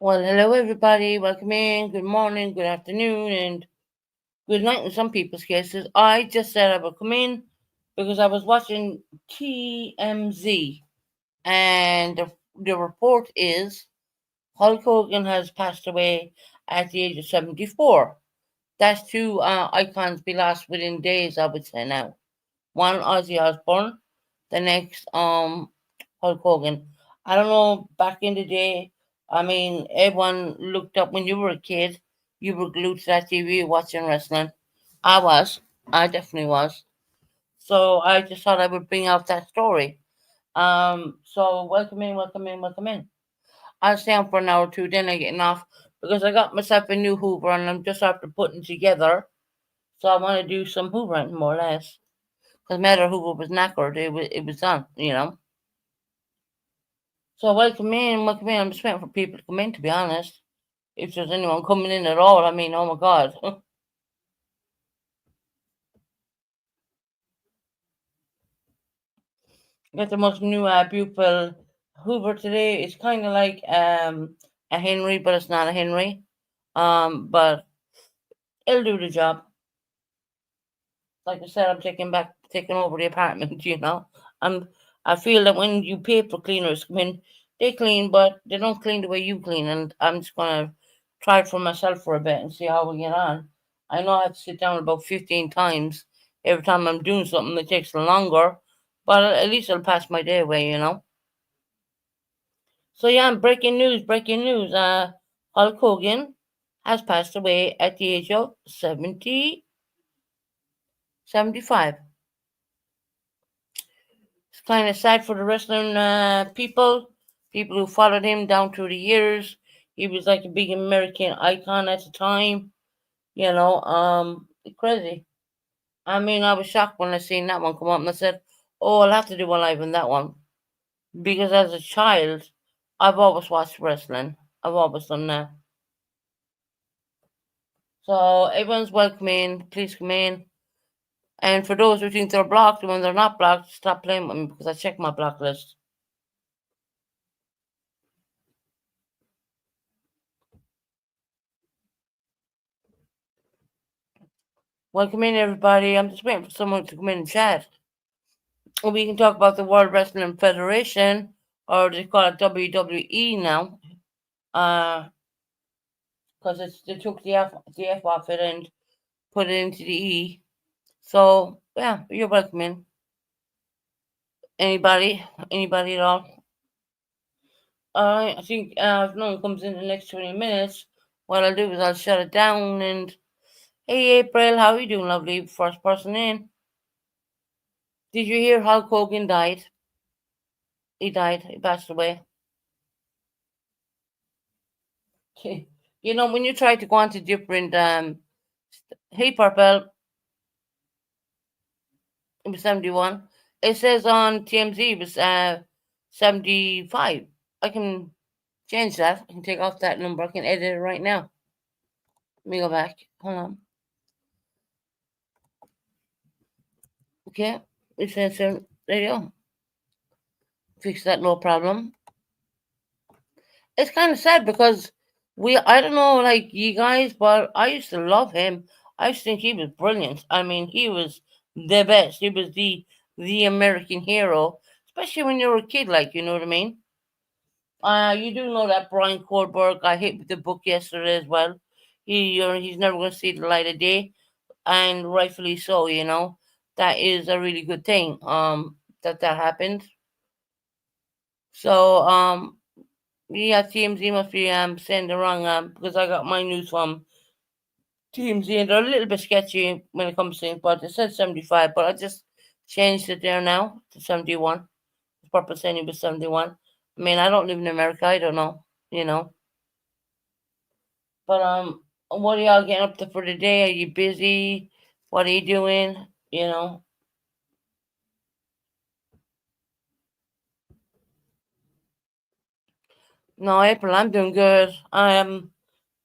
Well, hello everybody. Welcome in. Good morning, good afternoon, and good night in some people's cases. I just said I would come in because I was watching TMZ, and the report is Hulk Hogan has passed away at the age of 74. That's two icons be lost within days, I would say now. One Ozzy Osbourne, the next Hulk Hogan. I don't know, back in the day, I mean, everyone looked up when you were a kid, you were glued to that TV watching wrestling. I was. I definitely was. So I just thought I would bring out that story. So welcome in, welcome in, welcome in. I'll stay on for an hour or two, then I get off because I got myself a new Hoover and I'm just after putting together. So I want to do some hoovering more or less. Because matter Hoover was knackered, it was done, you know. So welcome in, welcome in. I'm just waiting for people to come in, to be honest. If there's anyone coming in at all, I mean, oh my God. Got the most new, beautiful Hoover today. It's kind of like a Henry, but it's not a Henry. But it'll do the job. Like I said, I'm taking over the apartment. You know, I'm. I feel that when you pay for cleaners come in, they clean, but they don't clean the way you clean. And I'm just gonna try it for myself for a bit and see how we get on. I know I have to sit down about 15 times every time I'm doing something that takes longer, but at least I'll pass my day away. You know. So yeah, breaking news, breaking news. Hulk Hogan has passed away at the age of 75. It's kind of sad for the wrestling people who followed him down through the years. He was like a big American icon at the time, you know. Crazy. I mean, I was shocked when I seen that one come up, and I said, "Oh, I'll have to do a live on that one," because as a child, I've always watched wrestling. I've always done that. So everyone's welcome in. Please come in. And for those who think they're blocked, when they're not blocked, stop playing with me because I check my block list. Welcome in, everybody. I'm just waiting for someone to come in and chat. We can talk about the World Wrestling Federation, or they call it WWE now, because they took the F off it and put it into the E. So yeah, you're welcome in. Anybody at all? I think if no one comes in the next 20 minutes, what I'll do is I'll shut it down. And hey, April, how are you doing, lovely? First person in. Did you hear Hulk Hogan died? He died. He passed away. You know, when you try to go on to different hey Purple, it was 71. It says on TMZ it was 75. I can change that. I can take off that number. I can edit it right now. Let me go back. Hold on. Okay. It says there you go. Fix that, no problem. It's kind of sad because I don't know, like you guys, but I used to love him. I used to think he was brilliant. I mean, he was the best. He was the American hero, especially when you were a kid, like you know what I mean. You do know that Brian Kohlberg. I hit the book yesterday as well. He's never going to see the light of day, and rightfully so. You know that is a really good thing. That happened. So yeah, TMZ must be saying the wrong because I got my news from TMZ and they're a little bit sketchy when it comes to things, but it says 75, but I just changed it there now to 71. The purpose saying it was 71. I mean, I don't live in America. I don't know, you know. But what are y'all getting up to for the day? Are you busy? What are you doing? You know. No, April, I'm doing good. I am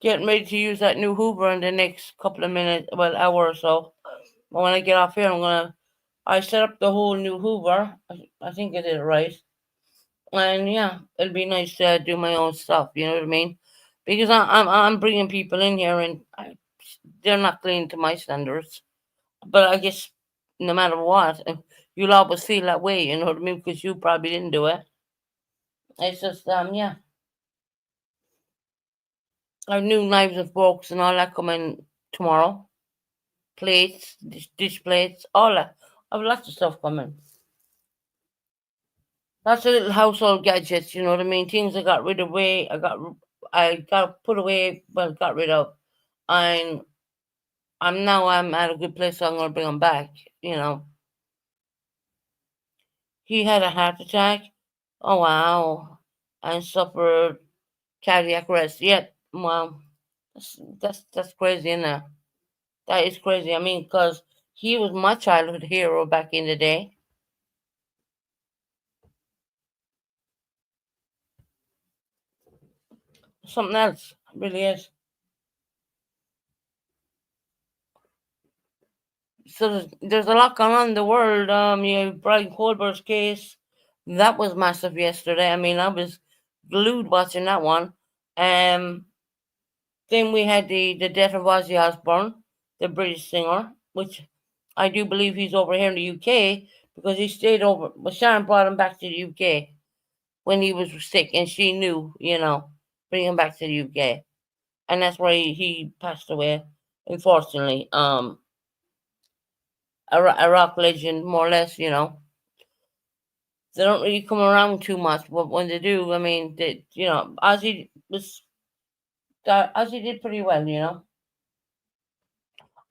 getting ready to use that new Hoover in the next couple of minutes, well, hour or so. But when I get off here, I set up the whole new Hoover. I think I did it right. And yeah, it'll be nice to do my own stuff. You know what I mean? Because I'm bringing people in here, and they're not clean to my standards. But I guess no matter what, you'll always feel that way. You know what I mean? Because you probably didn't do it. It's just yeah, our new knives and forks and all that coming tomorrow. Plates, dish plates, all that. I have lots of stuff coming. Lots of little household gadgets. You know what I mean? Things I got rid of. I got put away. Well, got rid of. And I'm at a good place, so I'm gonna bring him back. You know, he had a heart attack. Oh wow, and suffered cardiac arrest. Yet, wow, that's crazy, isn't it? That is crazy. I mean, because he was my childhood hero back in the day. Something else, it really is. So there's a lot going on in the world. You have Brian Colbert's case. That was massive yesterday. I mean, I was glued watching that one. Um, Then we had the death of Ozzy Osbourne, the British singer, which I do believe he's over here in the UK because he stayed over. Well, Sharon brought him back to the UK when he was sick, and she knew, you know, bring him back to the UK, and that's why he passed away. Unfortunately, a rock legend, more or less, you know. They don't really come around too much, but when they do, I mean, Ozzy did pretty well, you know.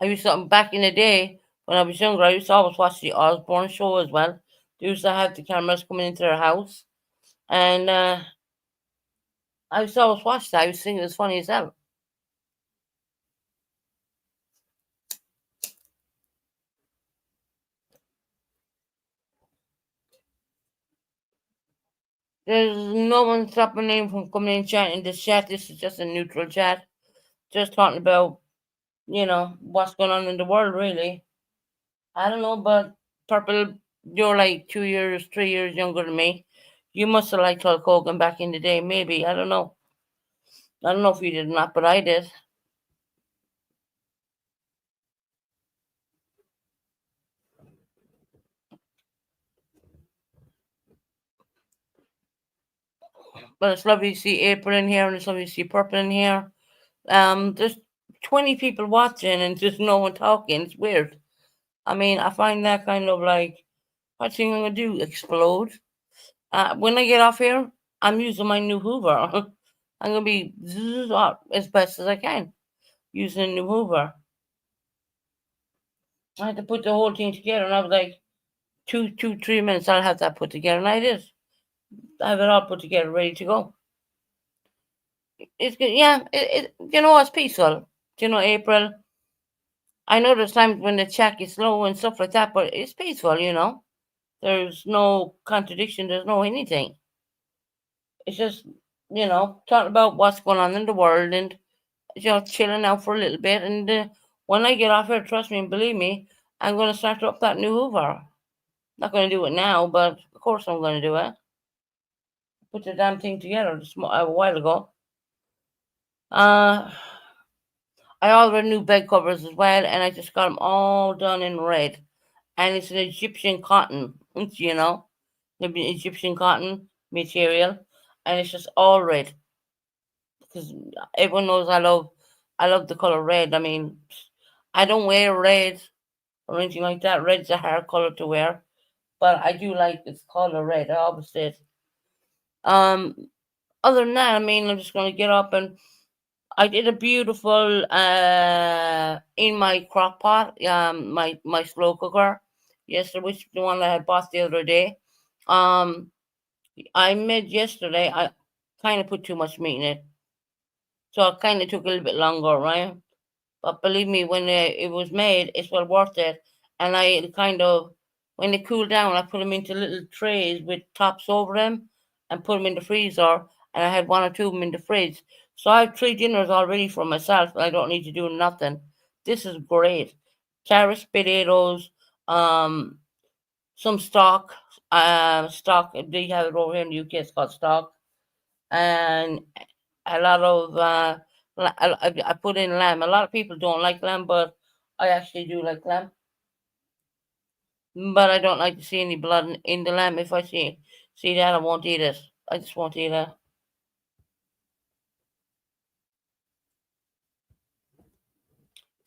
I used to back in the day when I was younger. I used to always watch the Osborne show as well. They used to have the cameras coming into their house, and I used to always watch that. I used to think it was funny as hell. There's no one stopping me from coming in chat in this chat. This is just a neutral chat, just talking about what's going on in the world. Really, I don't know, but Purple, you're like 2 years, 3 years younger than me. You must have liked Hulk Hogan back in the day. Maybe I don't know. I don't know if you did or not, but I did. But it's lovely to see April in here and it's lovely to see Purple in here. There's 20 people watching and just no one talking. It's weird. I mean, I find that kind of like, what thing I'm gonna do? Explode? When I get off here, I'm using my new Hoover. I'm gonna be as best as I can using a new Hoover. I had to put the whole thing together, and I was like, 3 minutes. I'll have that put together, and I did. I have it all put together, ready to go. It's good. Yeah, it's peaceful. April. I know there's times when the check is slow and stuff like that, but it's peaceful. There's no contradiction, there's no anything. It's just, talking about what's going on in the world and, chilling out for a little bit. And when I get off here, trust me and believe me, I'm going to start up that new Hoover. Not going to do it now, but of course I'm going to do it. Put the damn thing together a while ago. I ordered new bed covers as well, and I just got them all done in red. and it's an Egyptian cotton, the Egyptian cotton material, and it's just all red because everyone knows I love the color red. I mean, I don't wear red or anything like that. Red's a hard color to wear, but I do like this color red. I always did. Um, Other than that, I mean, I'm just gonna get up and I did a beautiful in my crock pot, my slow cooker. Yes, which is the one that I bought the other day. Um, I made yesterday. I kind of put too much meat in it, so it kind of took a little bit longer, right? But believe me, when it was made, it's well worth it. And I kind of, when they cool down, I put them into little trays with tops over them and put them in the freezer. And I had one or two of them in the fridge. So I have three dinners already for myself, and I don't need to do nothing. This is great. Carrots, potatoes, um, some stock. They have it over here in the UK. It's called stock, and a lot of I put in lamb. A lot of people don't like lamb, but I actually do like lamb. But I don't like to see any blood in the lamb. If I see that, I won't eat it. I just won't eat it.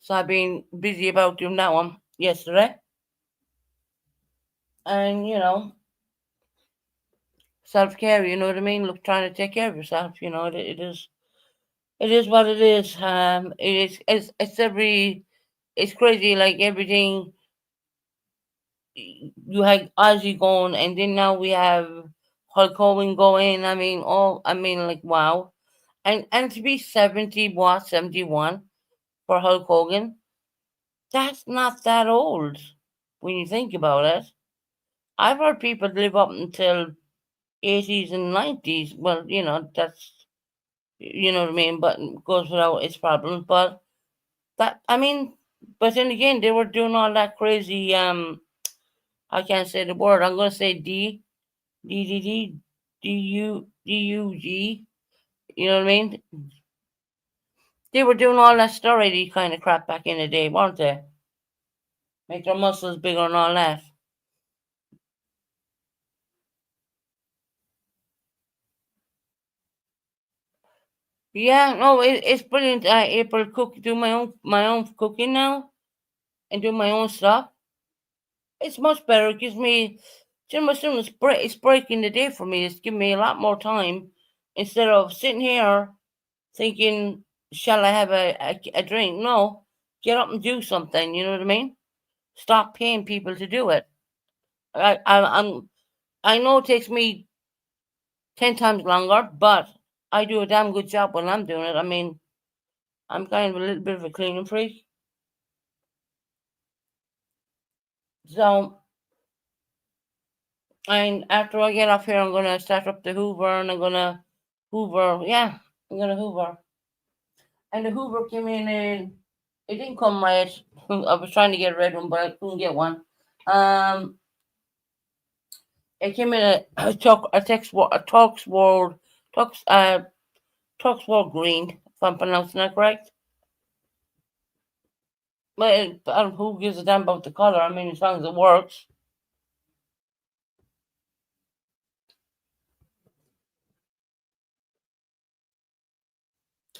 So I've been busy about doing that one yesterday, and self care. You know what I mean? Look, trying to take care of yourself. It is what it is. It's crazy. Like everything you had Ozzy going, and then now we have Hulk Hogan going. I mean, like wow, and to be 71 for Hulk Hogan, that's not that old when you think about it. I've heard people live up until 80s and 90s. Well, you know what I mean, but it goes without its problems. But that I mean, but then again, they were doing all that crazy. I can't say the word. I'm gonna say DDD, DUG. You know what I mean? They were doing all that steroidy kind of crap back in the day, weren't they? Make their muscles bigger and all that. Yeah, no, it's brilliant. I able to do my own cooking now and do my own stuff. It's much better. It gives me, as soon as it's breaking the day for me. It's giving me a lot more time instead of sitting here thinking, shall I have a drink? No, get up and do something. You know what I mean? Stop paying people to do it. I know it takes me 10 times longer, but I do a damn good job when I'm doing it. I mean, I'm kind of a little bit of a cleaning freak, so and after I get off here, I'm gonna start up the Hoover, and I'm gonna Hoover. Yeah, I'm gonna Hoover. And the Hoover came in, and it didn't come red. I was trying to get a red one, but I couldn't get one. Um, it came in Tux, Tuxword green, if I'm pronouncing that correct. But who gives a damn about the color? I mean, as long as it works.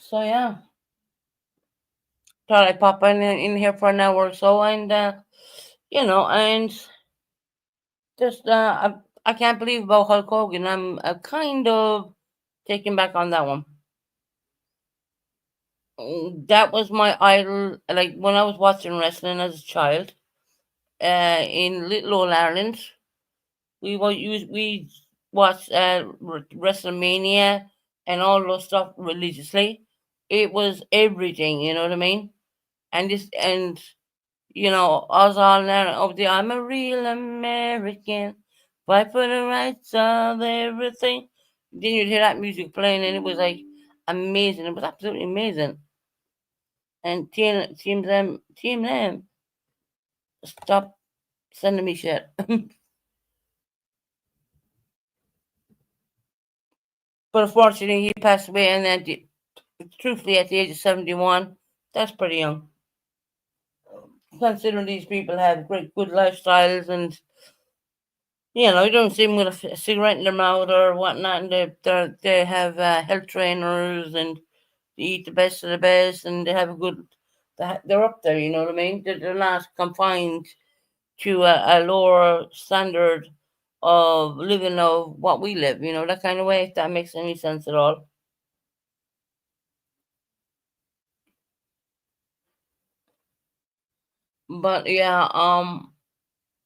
So yeah, thought I'd pop in here for an hour or so, and and just I can't believe about Hulk Hogan. I'm kind of taken back on that one. That was my idol. Like when I was watching wrestling as a child, in Little Old Ireland, we watched WrestleMania and all those stuff religiously. It was everything, you know what I mean? And us all there over there. I'm a real American, fight for the rights of everything. Then you'd hear that music playing, and it was like amazing. It was absolutely amazing. And Team them, stop sending me shit. But unfortunately, he passed away, and truthfully, at the age of 71, that's pretty young. considering these people have great, good lifestyles, and you don't see them with a cigarette in their mouth or whatnot, and they have health trainers, and they eat the best of the best, and they have a good. They're up there, you know what I mean? They're not confined to a lower standard of living of what we live, that kind of way, if that makes any sense at all. But yeah,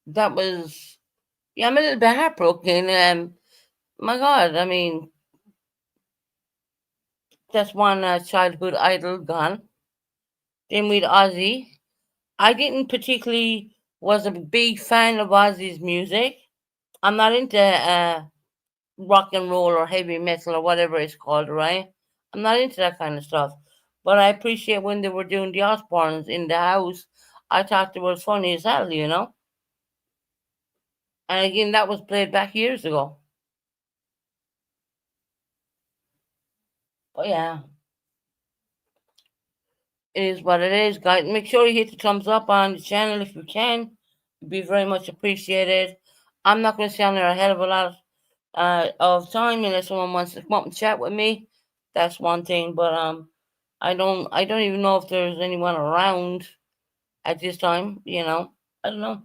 that was, yeah, I'm a little bit heartbroken. My God, I mean, that's one childhood idol gone. Then with Ozzy, I didn't particularly was a big fan of Ozzy's music. I'm not into rock and roll or heavy metal or whatever it's called, right? I'm not into that kind of stuff. But I appreciate when they were doing the Osbournes in the house. I thought they were funny as hell. And again, that was played back years ago. But yeah, it is what it is, guys. Make sure you hit the thumbs up on the channel if you can. It'd be very much appreciated. I'm not going to stay on there a hell of a lot of time unless someone wants to come up and chat with me. That's one thing, but I don't even know if there's anyone around at this time. I don't know.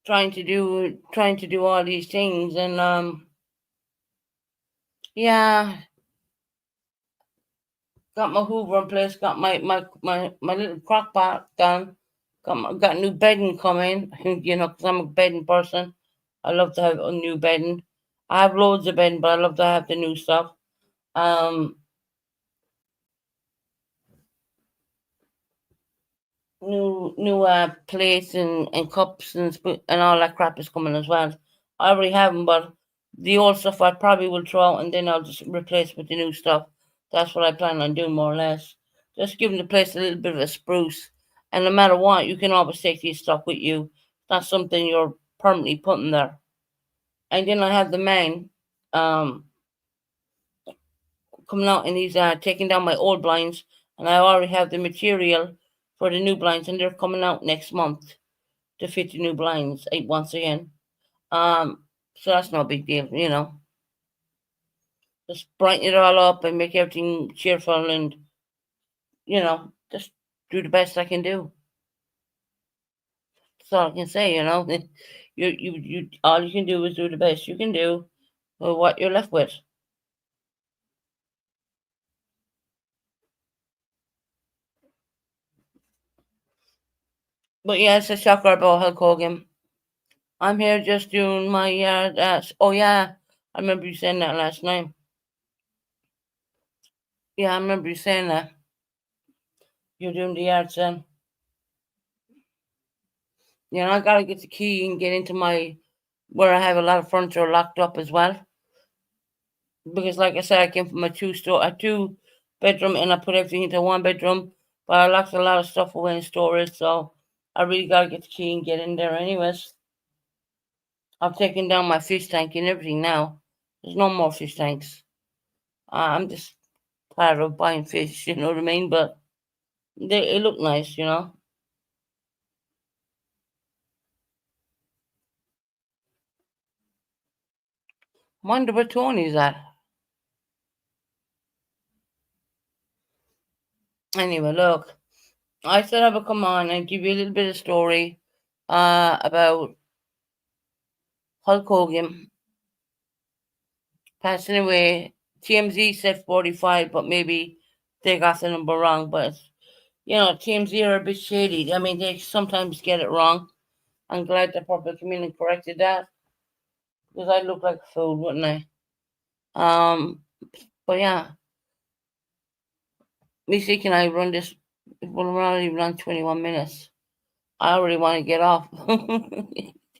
Trying to do all these things, and yeah, got my Hoover in place, got my little crock pot done, got new bedding coming, because I'm a bedding person. I love to have a new bedding. I have loads of bedding, but I love to have the new stuff. Um, new plates and cups and all that crap is coming as well. I already have them, but the old stuff I probably will throw out and then I'll just replace with the new stuff. That's what I plan on doing more or less. Just giving the place a little bit of a spruce. And no matter what, you can always take these stuff with you. It's not something you're permanently putting there. And then I have the man um, coming out and he's taking down my old blinds. And I already have the material for the new blinds, and they're coming out next month to fit the new blinds once again. Um, so that's no big deal. Just brighten it all up and make everything cheerful, and just do the best I can do. That's all I can say. You all you can do is do the best you can do with what you're left with. But yeah, it's a shocker about Hulk Hogan. I'm here just doing my yard. Oh yeah, I remember you saying that last night. Yeah, I remember you saying that. You're doing the yard, son. I gotta get the key and get into my where I have a lot of furniture locked up as well. Because like I said, I came from a two bedroom, and I put everything into one bedroom, but I locked a lot of stuff away in storage, so I really gotta get the key and get in there anyways. I've taken down my fish tank and everything now. There's no more fish tanks. I'm just tired of buying fish, you know what I mean? But it look nice. Wonder where Tony's at. Anyway, look, I said I would come on and give you a little bit of story about Hulk Hogan passing away. TMZ said 45, but maybe they got the number wrong. But TMZ are a bit shady. I mean, they sometimes get it wrong. I'm glad the public came in and corrected that, because I'd look like a fool, wouldn't I? Um, but yeah, me see, can I run this? Well, we're not even on 21 minutes. I already want to get off.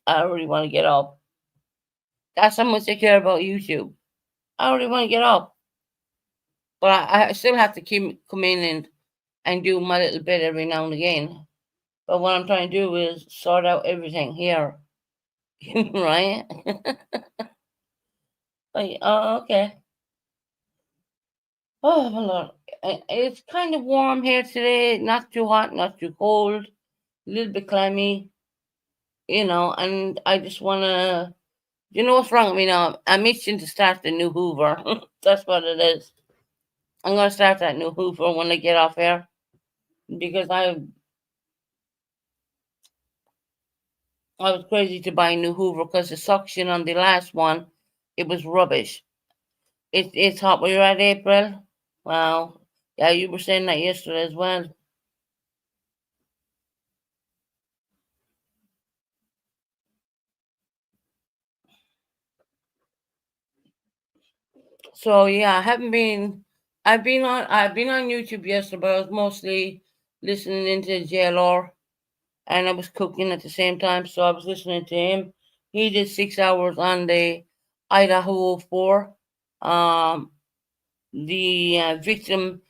I already want to get off. That's how much I care about YouTube. I already want to get off. But I still have to keep come in and do my little bit every now and again. But what I'm trying to do is sort out everything here, right? Like, oh, okay. Oh my lord, it's kind of warm here today. Not too hot, not too cold. A little bit clammy, And I just wanna. You know what's wrong with me now? I'm itching to start the new Hoover. That's what it is. I'm gonna start that new Hoover when I get off here because I was crazy to buy a new Hoover because the suction on the last one, it was rubbish. It's hot where you're at, April. Wow. Yeah, you were saying that yesterday as well. So yeah, I haven't been. I've been on YouTube yesterday, but I was mostly listening into JLR, and I was cooking at the same time, so I was listening to him. He did 6 hours on the Idaho 4. Um, the victim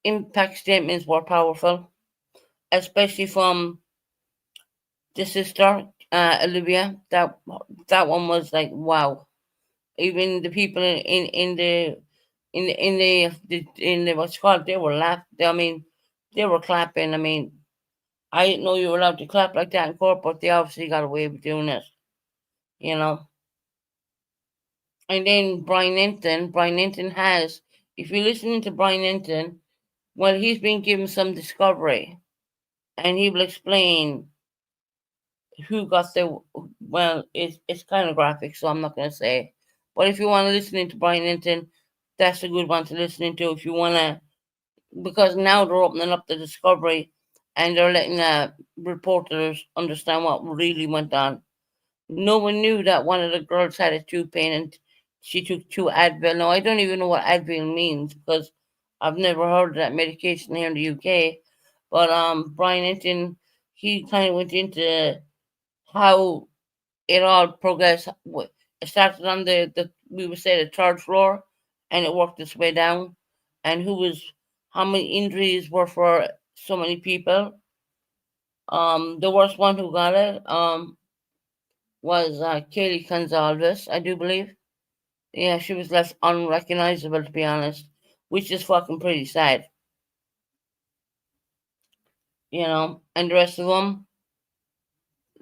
impact statements were powerful, especially from the sister Olivia. That one was like wow. Even the people in the what's it called, they were laughing. I mean, they were clapping. I mean, I didn't know you were allowed to clap like that in court, but they obviously got away with doing it. You know. And then Brian Enton has. If you're listening to Brian Enton, well, he's been given some discovery, and he will explain who got the. Well, it's kind of graphic, so I'm not going to say. But if you want to listen to Brian Enton, that's a good one to listen to. If you want to, because now they're opening up the discovery, and they're letting reporters understand what really went on. No one knew that one of the girls had a tooth pain and she took two Advil. Now, I don't even know what Advil means because I've never heard of that medication here in the UK. But Brian Enton, he kind of went into how it all progressed. It started on the we would say the third floor, and it worked its way down. And how many injuries were for so many people. The worst one who got it was Kaylee Gonzalez, I do believe. Yeah, she was left unrecognizable to be honest, which is fucking pretty sad, And the rest of them,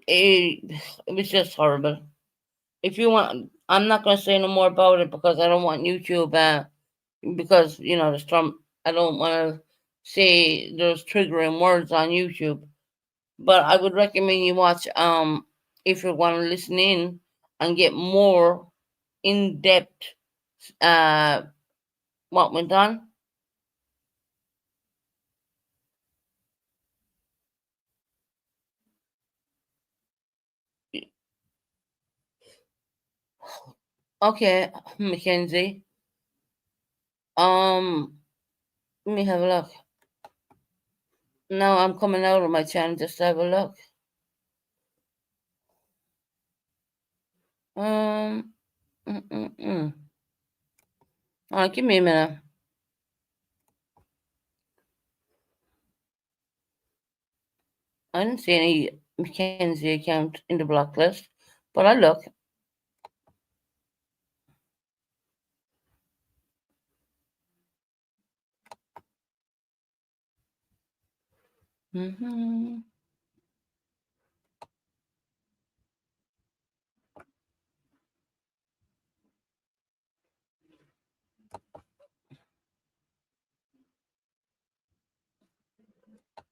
it, it was just horrible. If you want, I'm not gonna say no more about it because I don't want YouTube, because the Trump. I don't want to say those triggering words on YouTube, but I would recommend you watch if you want to listen in and get more in depth uh what went on. Okay, Mackenzie. Let me have a look. Now I'm coming out of my channel just to have a look. Um, mm, mm, mm. All right, give me a minute. I didn't see any Mackenzie account in the block list, but I look. Hmm.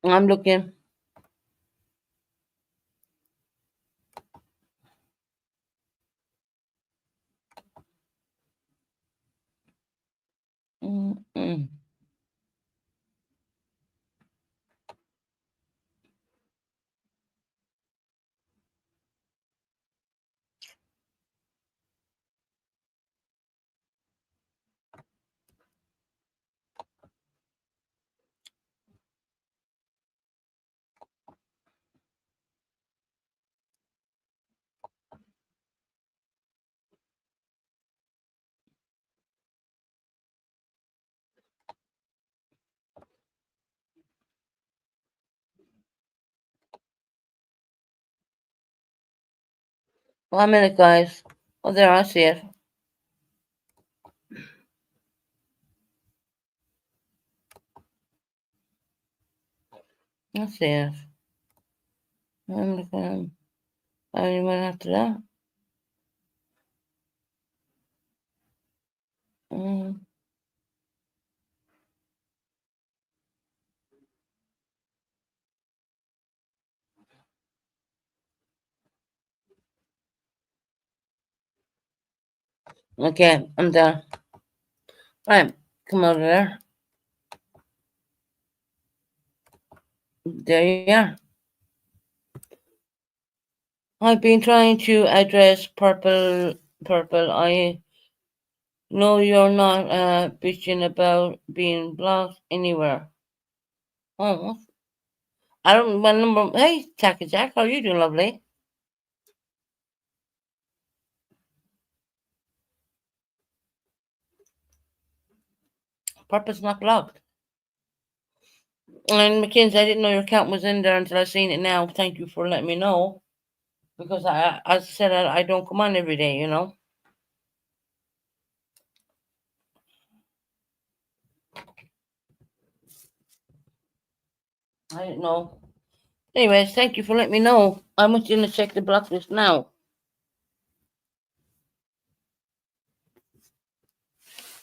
I'm looking. Mm-mm. One minute, guys. Oh, there I see it. Let's see it. I'm looking. Anyone after that? Mm, okay, I'm done. Right, come over there. There you are. I've been trying to address purple. I know you're not bitching about being blocked anywhere. Oh, I don't. My number. Hey, Tacky Jack, how are you doing, lovely? Purple's not blocked. And Mackenzie, I didn't know your account was in there until I seen it now. Thank you for letting me know. Because as I said, I don't come on every day, you know. I didn't know. Anyways, thank you for letting me know. I'm just gonna check the block list now.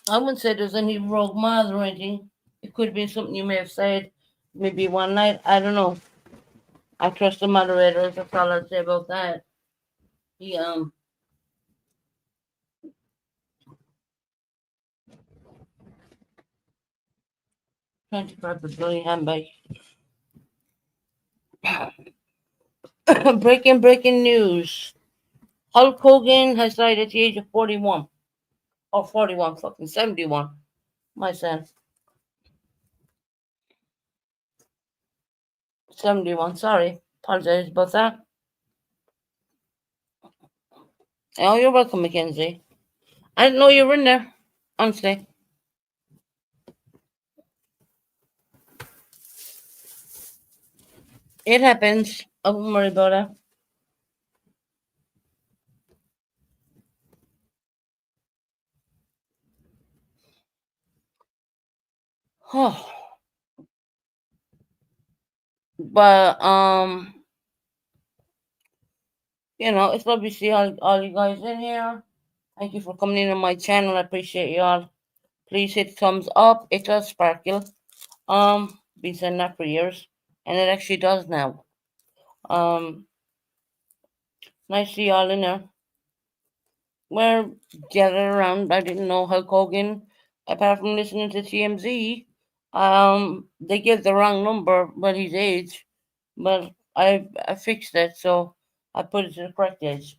I wouldn't say there's any rogue mods or anything. It could have been something you may have said maybe one night. I don't know. I trust the moderator. That's all I'd say about that. He 25 for Billy handbag. breaking news. Hulk Hogan has died at the age of 41. Or 41, fucking 71. My son. 71, sorry. Apologize about that. Oh, you're welcome, Mackenzie. I didn't know you were in there. Honestly. It happens. I won't worry about it. Oh, but it's lovely to see all you guys in here. Thank you for coming in on my channel. I appreciate you all. Please hit thumbs up. It does sparkle. Been saying that for years, and it actually does now. Nice to see y'all in there. We're gathered around. I didn't know Hulk Hogan, apart from listening to TMZ. They gave the wrong number, but his age. But I fixed it, so I put it to the correct age.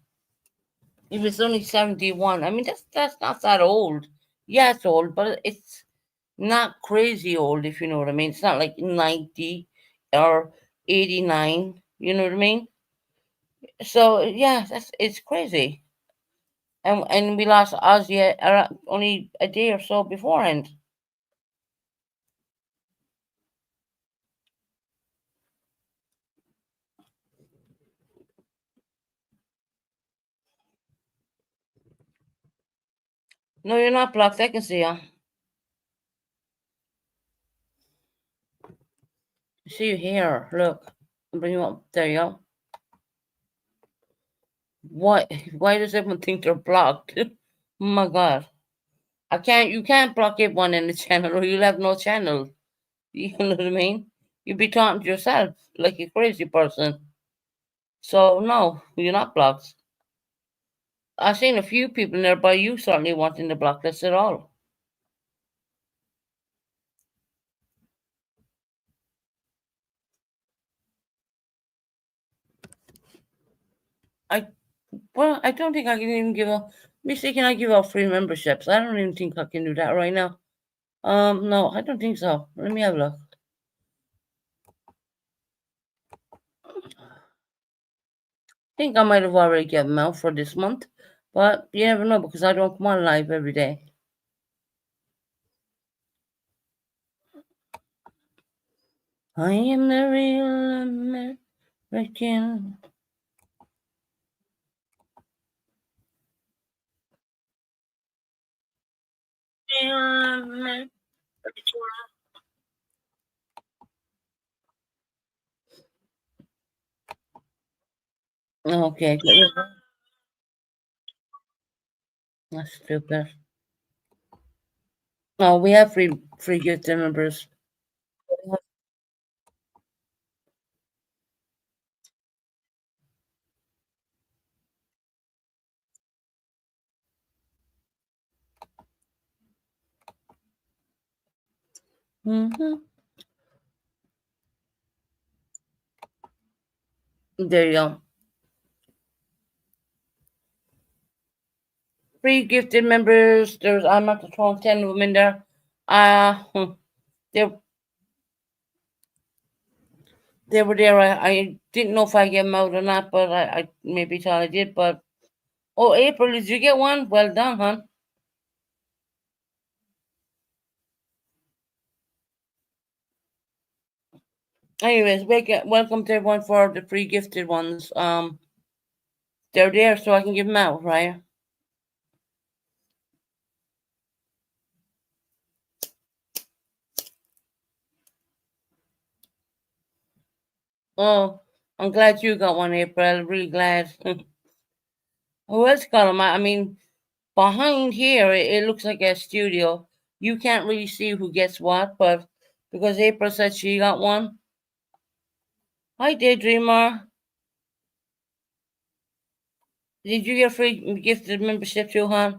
He was only 71. I mean, that's not that old. Yeah, it's old, but it's not crazy old, if you know what I mean. It's not like 90 or 89. You know what I mean? So yeah, it's crazy. And we lost Ozzy only a day or so beforehand. No, you're not blocked. I can see you. See you here. Look, I'll bring you up. There you go. Why? Why does everyone think they're blocked? Oh my God, I can't. You can't block everyone in the channel, or you'll have no channel. You know what I mean? You'd be talking to yourself like a crazy person. So no, you're not blocked. I've seen a few people nearby you certainly wanting the block list at all. I Well, I don't think I can even give a. Missy, can I give out free memberships? I don't even think I can do that right now. No, I don't think so. Let me have a look. I think I might have already given them out for this month, but you never know because I don't come on live every day. I am the real American. Real American. Okay. That's stupid. Oh, we have free gift members. Mm-hmm. There you go. Free gifted members. There's I'm not throwing 10 of them in there. They they were there. I didn't know if I gave them out or not, but I maybe thought I did. But oh, April, did you get one? Well done, hon. Anyways, welcome to everyone for the free gifted ones. They're there so I can give them out, right? Oh, I'm glad you got one, April. Really glad. Who else got them? I mean, behind here, it looks like a studio. You can't really see who gets what, but because April said she got one. Hi, Daydreamer. Did you get free gifted membership too, huh?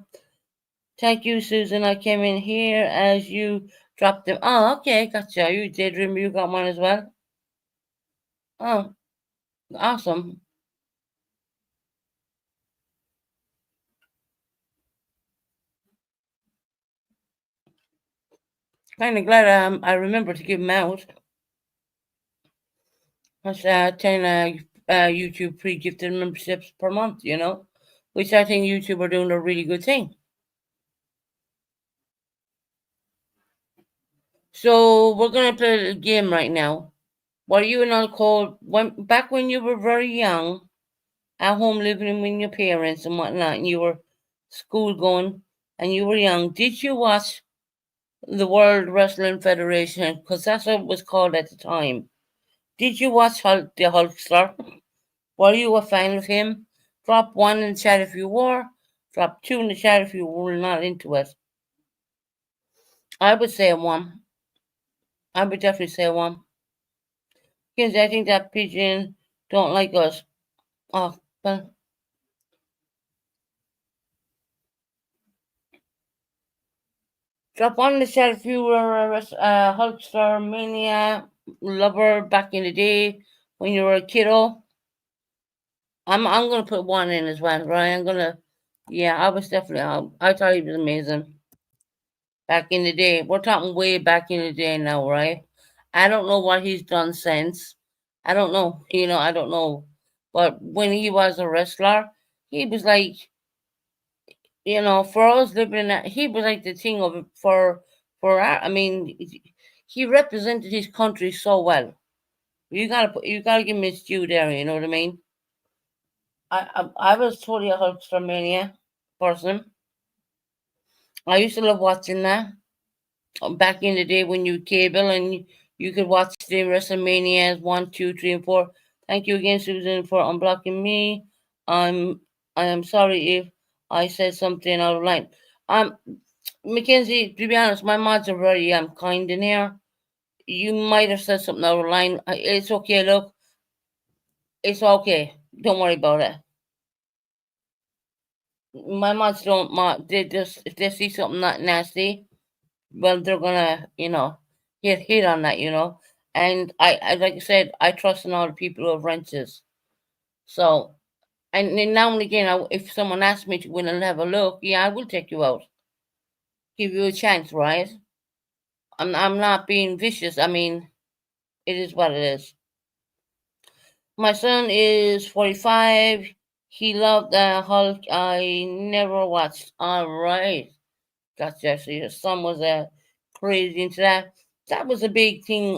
Thank you, Susan. I came in here as you dropped them. Oh, okay, gotcha. You Daydreamer, you got one as well. Oh, awesome. Kind of glad I remember to give them out. That's 10 YouTube free gifted memberships per month, which I think YouTube are doing a really good thing. So we're gonna play a game right now. What you and I called back when you were very young, at home living with your parents and whatnot, and you were school going and you were young. Did you watch the World Wrestling Federation? Because that's what it was called at the time. Did you watch the Hulkster? Were you a fan of him? Drop one in the chat if you were. Drop two in the chat if you were not into it. I would say a one. I would definitely say a one. Because I think that pigeon don't like us. Oh, but drop one in the chat if you were a Hulkster Mania lover back in the day when you were a kiddo. I'm gonna put one in as well, right? Yeah, I was definitely. I thought he was amazing back in the day. We're talking way back in the day now, right? I don't know what he's done since. I don't know. I don't know. But when he was a wrestler, he was like, for us living in that, he was like the thing of it I mean, he represented his country so well. You gotta give him his due there. You know what I mean? I was totally a Hulkstermania person. I used to love watching that. Back in the day when you cable and you could watch the WrestleManias 1, 2, 3, and 4. Thank you again, Susan, for unblocking me. I'm I am sorry if I said something out of line. Um, Mackenzie, to be honest, my mods are very kind in here. You might have said something out of line. It's okay. Look, it's okay. Don't worry about it. My mods don't. They just if they see something not nasty, well, they're gonna, hit on that. And I like I said, I trust in all the people who have wrenches. So, and then now and again, if someone asks me to go in and have a look, yeah, I will take you out, give you a chance, right? I'm not being vicious. I mean, it is what it is. My son is 45. He loved the Hulk. I never watched. All right. Gotcha. So your son was crazy into that. That was a big thing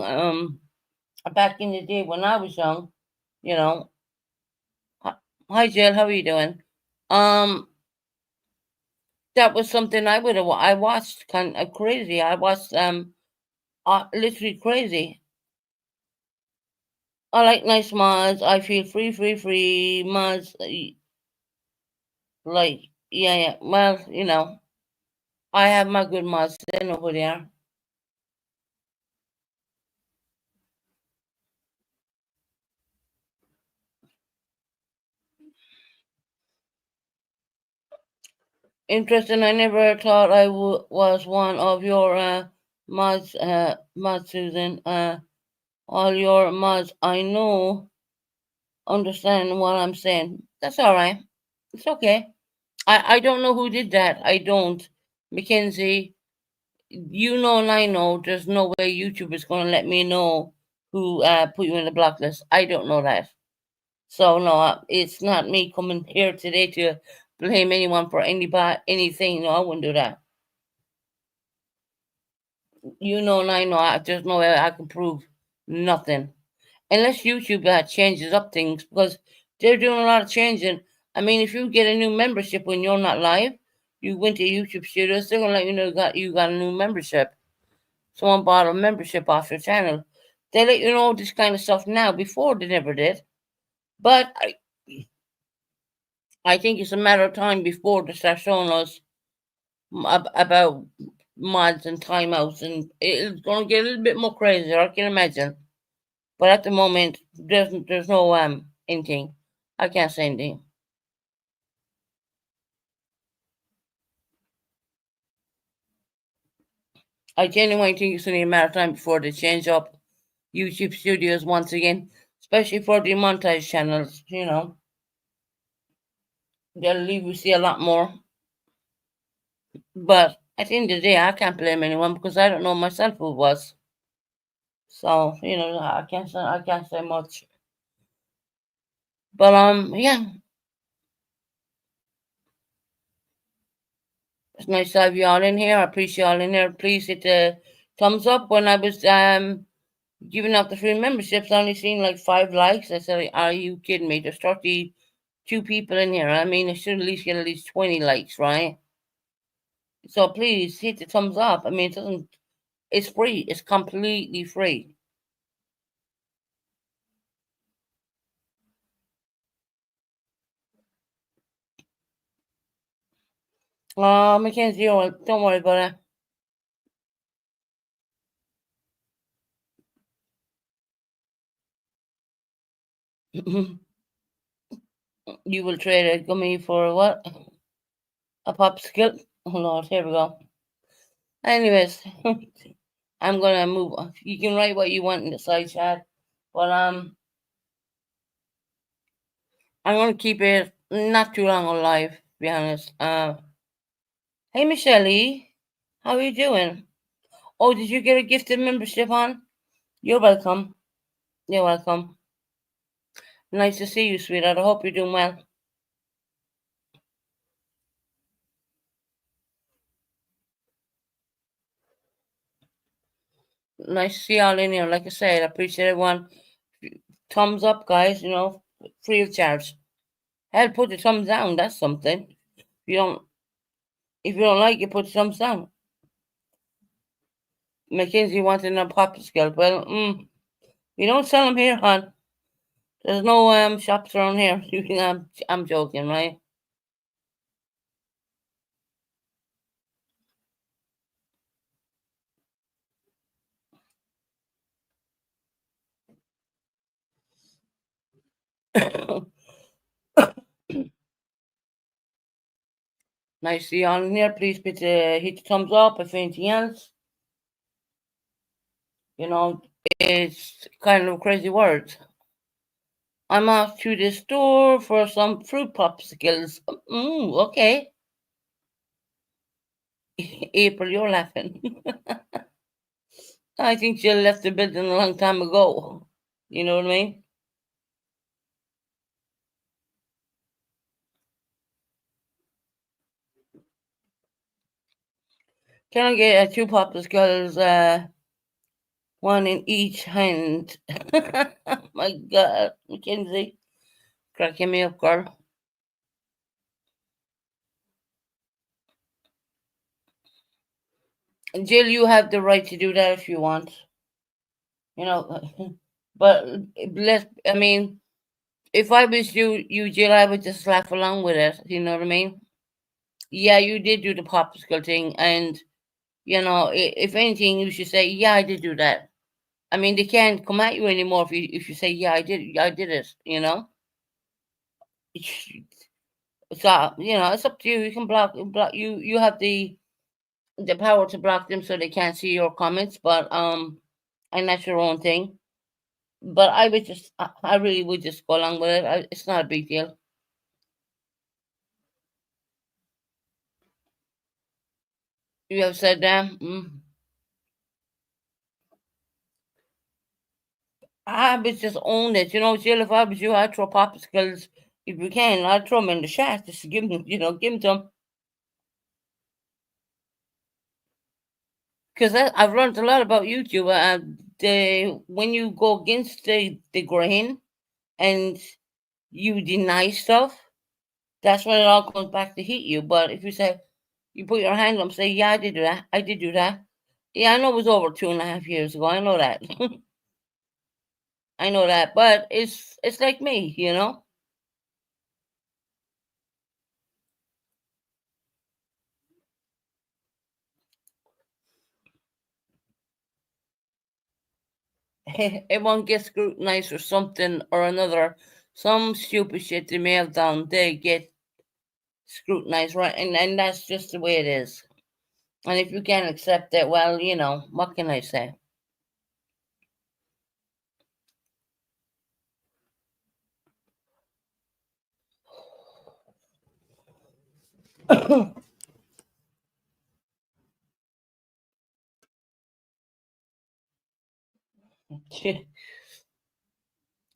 back in the day when I was young. You know. Hi, Jill. How are you doing? Um, that was something I watched kind of crazy. I watched literally crazy. I like nice mods. I feel free mods. Like, yeah, yeah. Well, I have my good mods. They know who they are. Interesting. I never thought was one of your mods, Susan. All your mods. I know, understand what I'm saying. That's all right. It's okay. I don't know who did that. I don't. Mackenzie, you know and I know there's no way YouTube is going to let me know who put you in the blacklist. I don't know that. So no, it's not me coming here today to blame anyone for anything. No, I wouldn't do that. You know and I know there's no way I can prove nothing unless YouTube changes up things because they're doing a lot of changing. I mean, if you get a new membership when you're not live, you went to YouTube Studios, they're gonna let you know you got a new membership. Someone bought a membership off your channel. They let you know this kind of stuff now. Before they never did. But I think it's a matter of time before they start showing us about mods and timeouts, and it's gonna get a little bit more crazy. I can imagine. But at the moment, there's no anything. I can't say anything. I genuinely think it's only a matter of time before they change up YouTube Studios once again, especially for the montage channels. They'll leave you see a lot more. But at the end of the day, I can't blame anyone because I don't know myself who it was. So I can't say much. But yeah, it's nice to have you all in here. I appreciate you all in here. Please hit the thumbs up. When I was giving out the free memberships, I only seen like 5 likes. I said, "Are you kidding me?" There's 32 people in here. I mean, I should at least get at least 20 likes, right? So please hit the thumbs up. I mean, it doesn't. It's free. It's completely free. Mackenzie, don't worry about it. You will trade a gummy for what? A popsicle? Oh Lord, here we go. Anyways, I'm gonna move on. You can write what you want in the side chat, but I'm gonna keep it not too long alive. To be honest. Hey Michelle, how are you doing? Oh, did you get a gifted membership on? You're welcome. You're welcome. Nice to see you, sweetheart. I hope you're doing well. Nice to see y'all in here. Like I said, I appreciate everyone. Thumbs up, guys. Free of charge. Hell, put the thumbs down. That's something. You don't. If you don't like it, put the thumbs down. Mackenzie wanted a popsicle. Well, we don't sell them here, hon. There's no shops around here. I'm joking, right? Nice to see you all in here. Please hit the thumbs up if anything else. It's kind of crazy words. I'm off to the store for some fruit popsicles. Okay. April, you're laughing. I think she left the building a long time ago. You know what I mean? Can I get two popsicles, one in each hand? My God, Mackenzie, cracking me up, girl. Jill, you have the right to do that if you want. You know, But I mean, if I was you, Jill, I would just laugh along with it. You know what I mean? Yeah, you did do the popsicle thing, and if anything, you should say, "Yeah, I did do that." I mean, they can't come at you anymore if you say, "Yeah, I did it." So it's up to you. You can block. You have the power to block them so they can't see your comments, but and that's your own thing. But I really would just go along with it. It's not a big deal. You have said that. I would just own it. Jill, if I was you, I'd throw popsicles. If you can, I'd throw them in the shack. Just give them, give them to them. Because I've learned a lot about YouTube. When you go against the grain and you deny stuff, that's when it all comes back to hit you. But if you say, you put your hand up and say, "Yeah, I did do that. I did do that." Yeah, I know it was over 2.5 years ago. I know that. I know that. But it's like me. Everyone gets scrutinized for something or another. Some stupid shit they may have done, they get scrutinized, right? And that's just the way it is. And if you can't accept it, well, what can I say?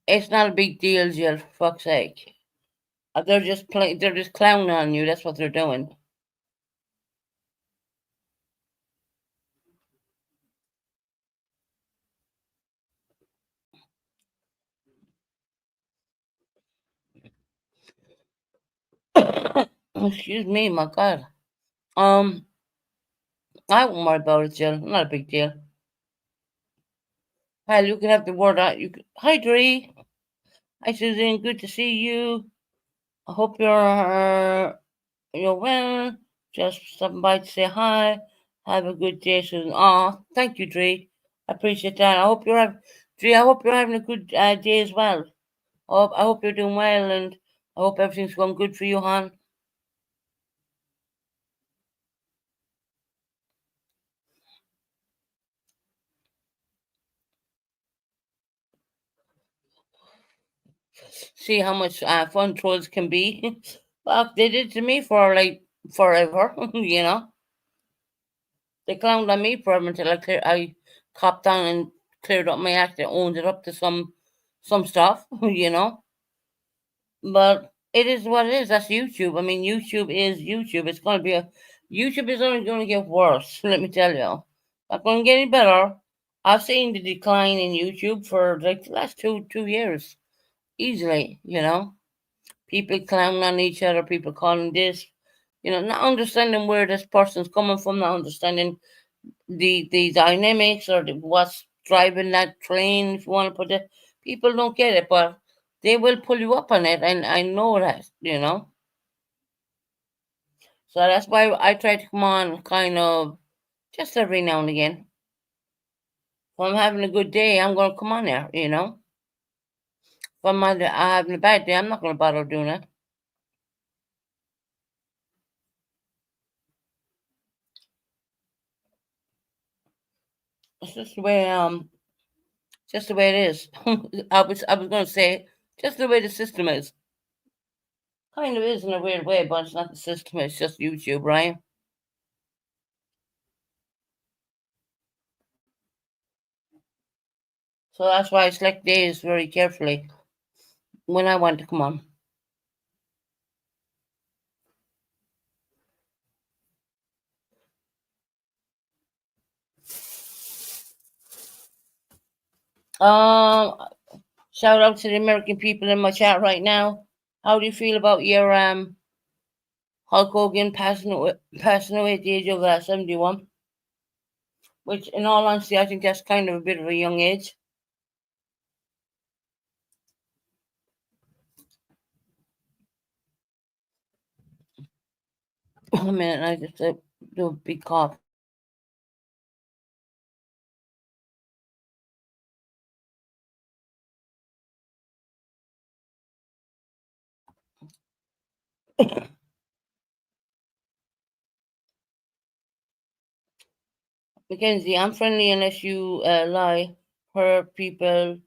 It's not a big deal, Jill. For fuck's sake. They're just clowning on you. That's what they're doing. Excuse me, my God. Um, I won't worry about it, Jill. Not a big deal. Hell, you can have the word out. Hi, Dree. Hi, Susan. Good to see you. I hope you're well. Just stopping by to say hi. Have a good day, Susan. Oh, thank you, Dree. I appreciate that. Dree. I hope you're having a good day as well. I hope you're doing well, and I hope everything's going good for you, hon. See how much fun trolls can be. Well, they did to me for like forever. They clowned on me forever until I copped on and cleared up my act and owned it up to some stuff. But it is what it is. That's YouTube. I mean, YouTube is YouTube. YouTube is only going to get worse. Let me tell you, not going to get any better. I've seen the decline in YouTube for like the last two years easily. People clowning on each other, people calling this, not understanding where this person's coming from, not understanding the dynamics or what's driving that train, if you want to put it. People don't get it, but they will pull you up on it, and I know that. So that's why I try to come on kind of just every now and again. If I'm having a good day, I'm going to come on there. If having a bad day, I'm not going to bother doing it. It's just the way it is. I was going to say just the way the system is. Kind of is in a weird way, but it's not the system. It's just YouTube, right? So that's why I select days very carefully when I want to come on. Um, Shout out to the American people in my chat right now. How do you feel about your Hulk Hogan passing away at the age of 71? Which, in all honesty, I think that's kind of a bit of a young age. A minute, I just do a big cough. Mackenzie, I'm friendly unless you lie, hurt people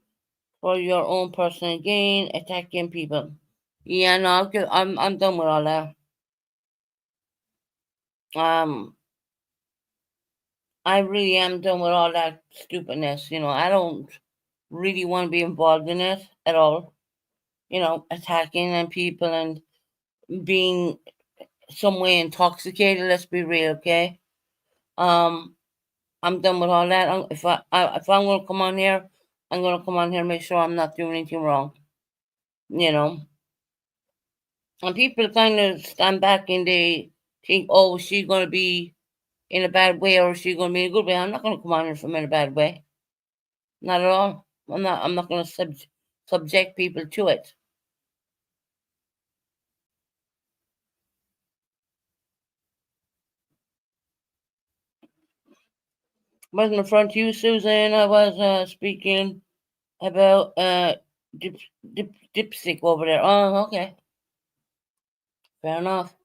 for your own personal gain, attacking people. Yeah, no, I'm done with all that. Um, I really am done with all that stupidness. I don't really want to be involved in it at all. Attacking and people and being some way intoxicated. Let's be real, okay? Um, I'm done with all that. If I'm gonna come on here, I'm gonna come on here and make sure I'm not doing anything wrong. You know, and people kind of stand back and they think, oh, she's gonna be in a bad way or she's gonna be in a good way. I'm not gonna come on here from in a bad way. Not at all. I'm not gonna subject people to it. Wasn't in front of you, Susan. I was speaking about dip, dipstick over there. Oh, okay. Fair enough.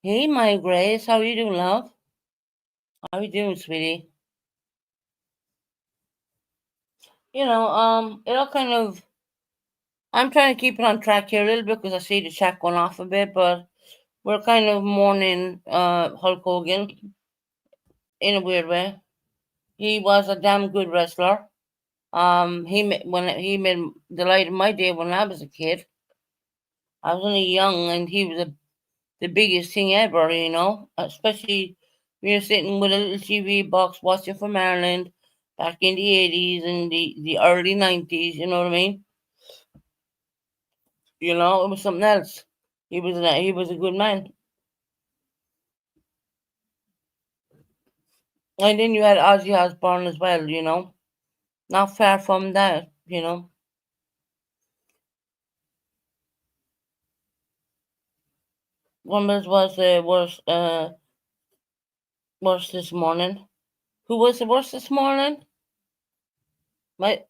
Hey, my Grace, how you doing, love? How you doing, sweetie? It all kind of. I'm trying to keep it on track here a little bit because I see the chat going off a bit, but we're kind of mourning Hulk Hogan in a weird way. He was a damn good wrestler. When he made the light of my day when I was a kid. I was only young, and he was the biggest thing ever. Especially when you're sitting with a little TV box watching from Ireland back in the 80s and the early 90s. You know what I mean? It was something else. He was a good man. And then you had Ozzy Osbourne as well. Not far from that. One was the worst this morning. Who was the worst this morning? My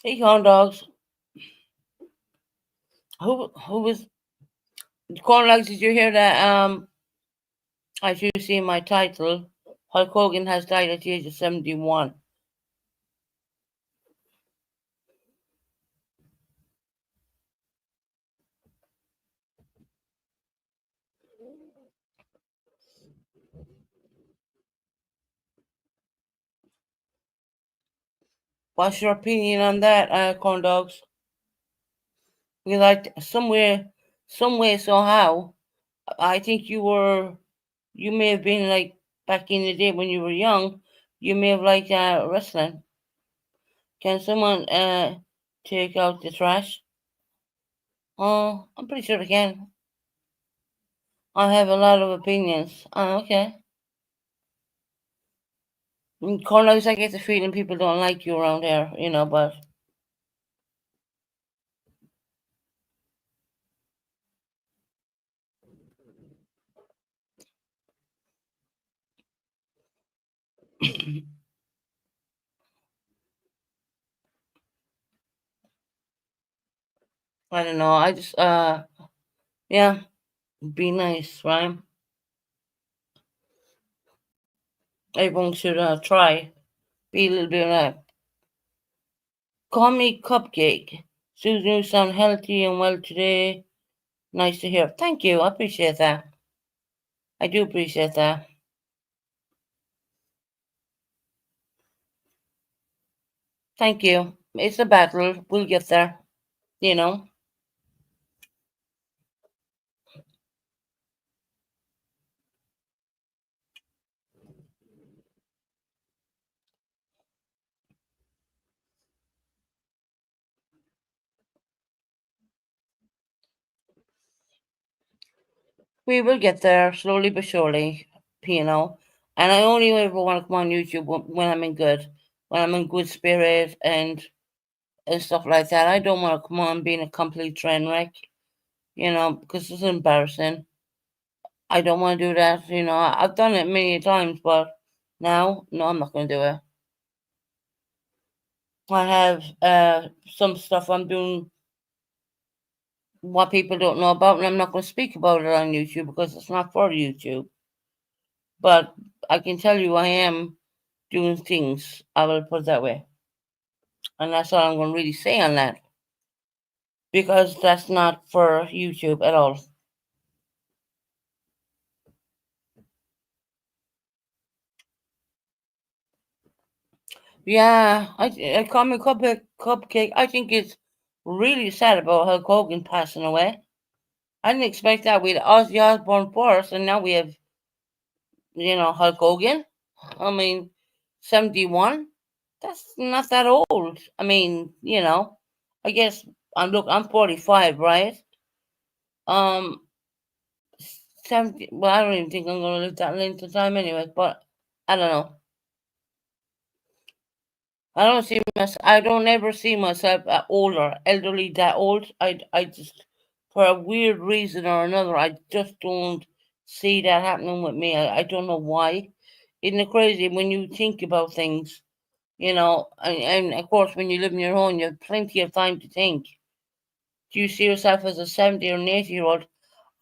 Hey corn dogs. Who was corn dogs? Did you hear that? As you see in my title, Hulk Hogan has died at the age of 71. What's your opinion on that, corn dogs? Because some way, somehow, I think you may have been like back in the day when you were young, you may have liked wrestling. Can someone take out the trash? Oh, I'm pretty sure they can. I have a lot of opinions. Oh, okay. Cornelius, I get the feeling people don't like you around here, but I don't know. I just, yeah, be nice, right? Everyone should try. Be a little bit call me Cupcake. Susan, you sound healthy and well today. Nice to hear. Thank you. I appreciate that. I do appreciate that. Thank you. It's a battle. We'll get there. You know, we will get there slowly but surely. You know, and I only ever want to come on YouTube when I'm in good. when I'm in good spirit and stuff like that. I don't want to come on being a complete train wreck, because it's embarrassing. I don't want to do that. I've done it many times, but now, no, I'm not going to do it. I have some stuff I'm doing what people don't know about, and I'm not going to speak about it on YouTube because it's not for YouTube. But I can tell you I am doing things, I will put it that way. And that's all I'm going to really say on that because that's not for YouTube at all. Yeah, I call me cupcake. I think it's really sad about Hulk Hogan passing away. I didn't expect that. We had Ozzy Osbourne first, and now we have, Hulk Hogan. I mean, 71. That's not that old. I mean, I guess I'm 45, right? Um, 70. Well, I don't even think I'm gonna live that length of time anyway. But I don't know. I don't ever see myself older, elderly, that old. I just, for a weird reason or another, I just don't see that happening with me. I don't know why. Isn't it crazy when you think about things, and of course, when you live on your own, you have plenty of time to think. Do you see yourself as a 70 or an 80-year-old?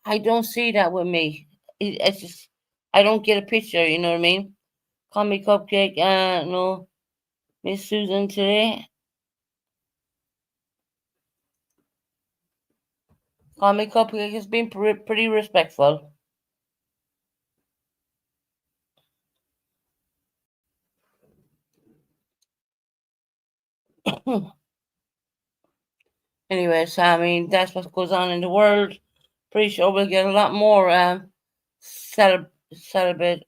I don't see that with me. It's just, I don't get a picture, you know what I mean? Call me Cupcake, no, Miss Susan today. Comic Cupcake has been pretty respectful. Anyways, I mean, that's what goes on in the world. Pretty sure we'll get a lot more celibate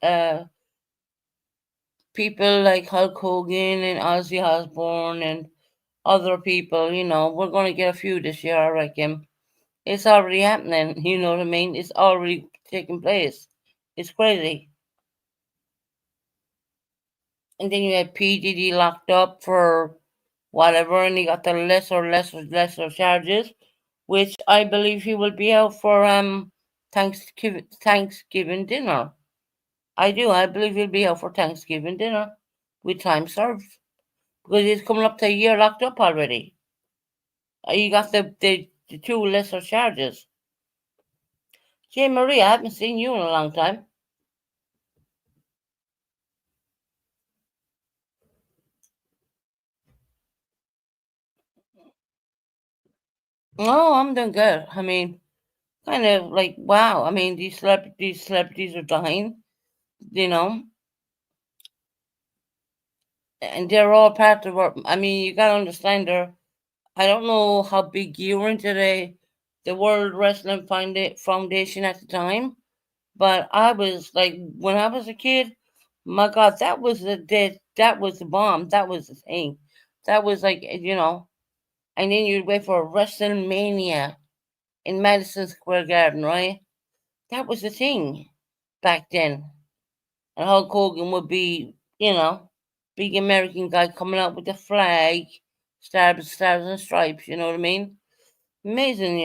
people like Hulk Hogan and Ozzy Osbourne and other people. We're going to get a few this year, I reckon. It's already happening, you know what I mean? It's already taking place. It's crazy. And then you had P. Diddy locked up for whatever, and he got the lesser charges, which I believe he will be out for Thanksgiving dinner. I do. I believe he'll be out for Thanksgiving dinner with time served because he's coming up to a year locked up already. He got the two lesser charges. Jay Marie, I haven't seen you in a long time. Oh, I'm doing good. I mean, kind of like wow. I mean, these celebrities are dying, you know, and they're all part of our. I mean, you gotta understand. I don't know how big you were into the World Wrestling Foundation at the time, but I was like, when I was a kid, my God, that was the bomb, that was the thing, that was like, and then you'd wait for WrestleMania in Madison Square Garden, right? That was the thing back then. And Hulk Hogan would be, big American guy coming out with the flag, stars and stripes. You know what I mean? Amazing,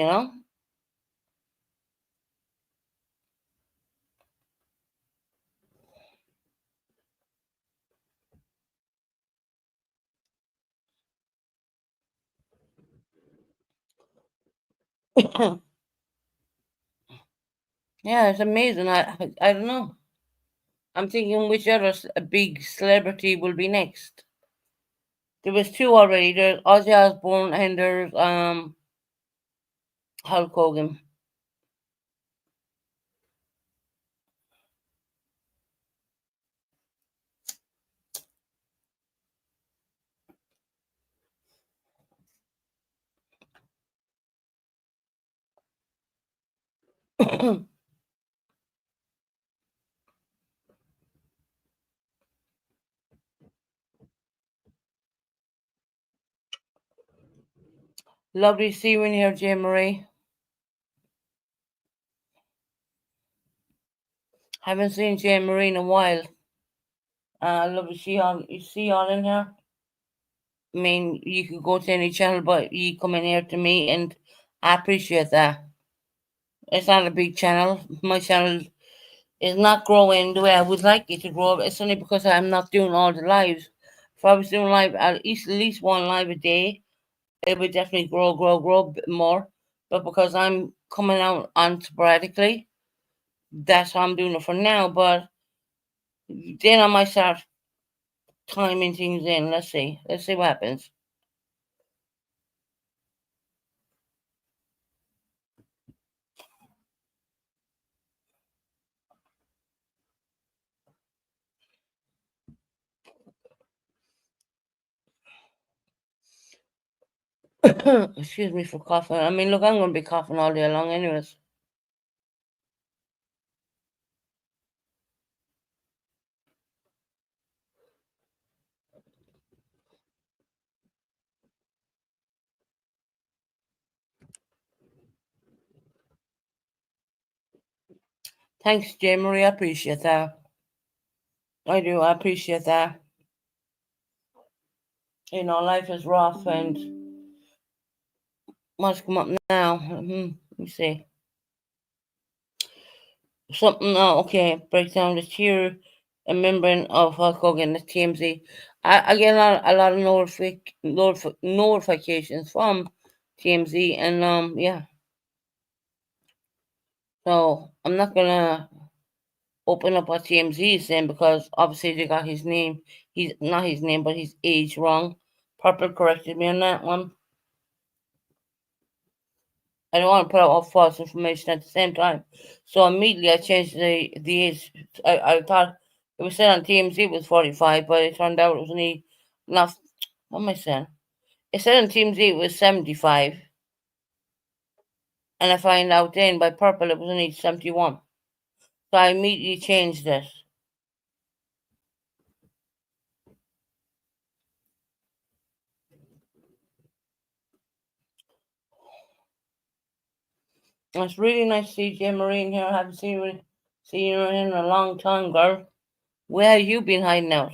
Yeah, it's amazing. I don't know. I'm thinking which other big celebrity will be next. There was two already. There's Ozzy Osbourne and there's Hulk Hogan. Lovely to see you in here, Jay Marie. Haven't seen Jay Marie in a while. Lovely to see you all in here. I mean, you could go to any channel, but you come in here to me, and I appreciate that. It's not a big channel. My channel is not growing the way I would like it to grow. It's only because I'm not doing all the lives. If I was doing live at least one live a day, it would definitely grow a bit more. But because I'm coming out on sporadically, that's how I'm doing it for now. But then I might start timing things in. Let's see. Let's see what happens. Excuse me for coughing. I mean, look, I'm going to be coughing all day long, anyways. Thanks, Jay Marie. I appreciate that. I do. I appreciate that. Life is rough, and what's come up now? Let me see. Something. Oh, okay. Break down the tier and membrane of Hulk Hogan, the TMZ. I get a lot of notifications from TMZ, and yeah. So I'm not gonna open up what TMZ is saying because obviously they got his name. He's not his name, but his age wrong. Purple corrected me on that one. I don't want to put out all false information at the same time. So immediately I changed the age. I thought it was said on TMZ it was 45, but it turned out it was only not. What am I saying? It said on TMZ it was 75, and I find out then by Purple it was only 71. So I immediately changed this. It's really nice to see Jim Marine here. I haven't seen her in a long time, girl. Where have you been hiding out?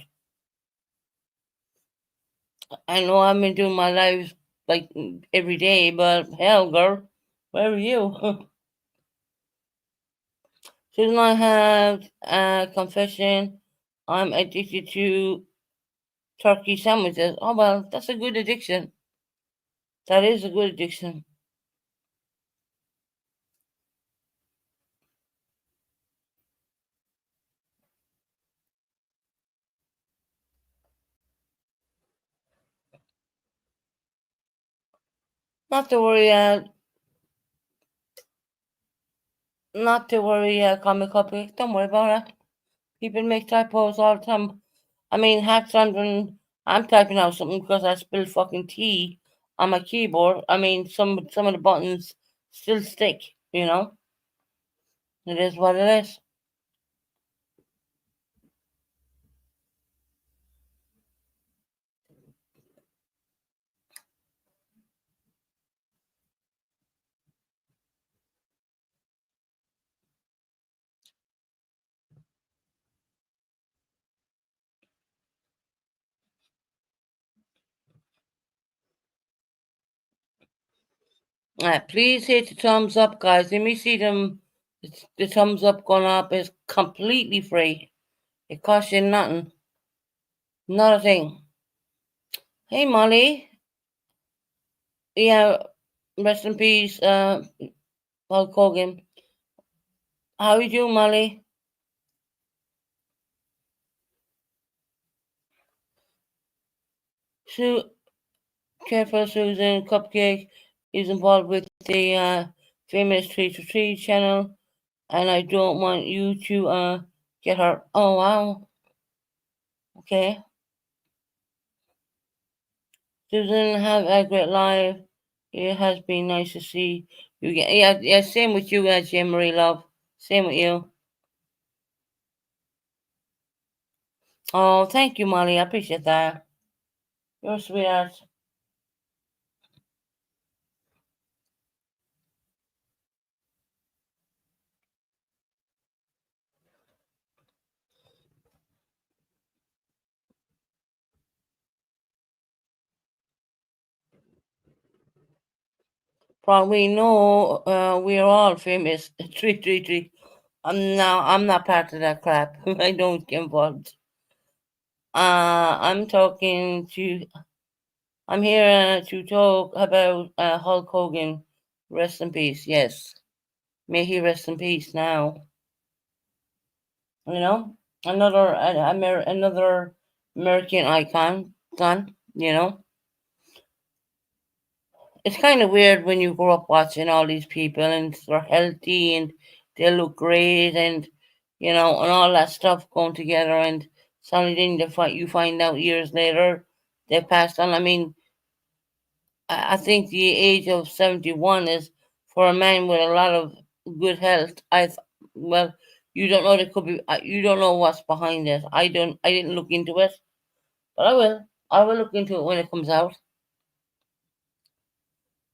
I know I've been doing my lives like every day, but hell, girl, where are you? Shouldn't I have a confession? I'm addicted to turkey sandwiches. Oh well, that's a good addiction. That is a good addiction. Not to worry, comic copy. Don't worry about it. People make typos all the time. I mean, half times when I'm typing out something because I spilled fucking tea on my keyboard, I mean, some of the buttons still stick. It is what it is. Please hit the thumbs up, guys. Let me see them. The thumbs up going up is completely free. It costs you nothing. Not a thing. Hey, Molly. Yeah, rest in peace, Hulk Hogan. How you doing, Molly? Su- Careful, Susan Cupcake is involved with the famous Tree to Tree channel, and I don't want you to get hurt. Oh, wow. Okay. Susan, have a great life. It has been nice to see you again. Yeah, yeah, same with you, Jean Marie Love. Same with you. Oh, thank you, Molly. I appreciate that. You're a sweetheart. For we know, we are all famous. Tree, tree, tree. I'm not part of that crap. I don't get involved. I'm talking to. I'm here to talk about Hulk Hogan. Rest in peace. Yes, may he rest in peace. Now, you know, another American icon. Gone. You know, it's kind of weird when you grow up watching all these people and they're healthy and they look great and and all that stuff going together, and suddenly then you find out years later they passed on. I mean, I think the age of 71 is for a man with a lot of good health. Well, you don't know, there could be you don't know what's behind it. I didn't look into it, but I will look into it when it comes out.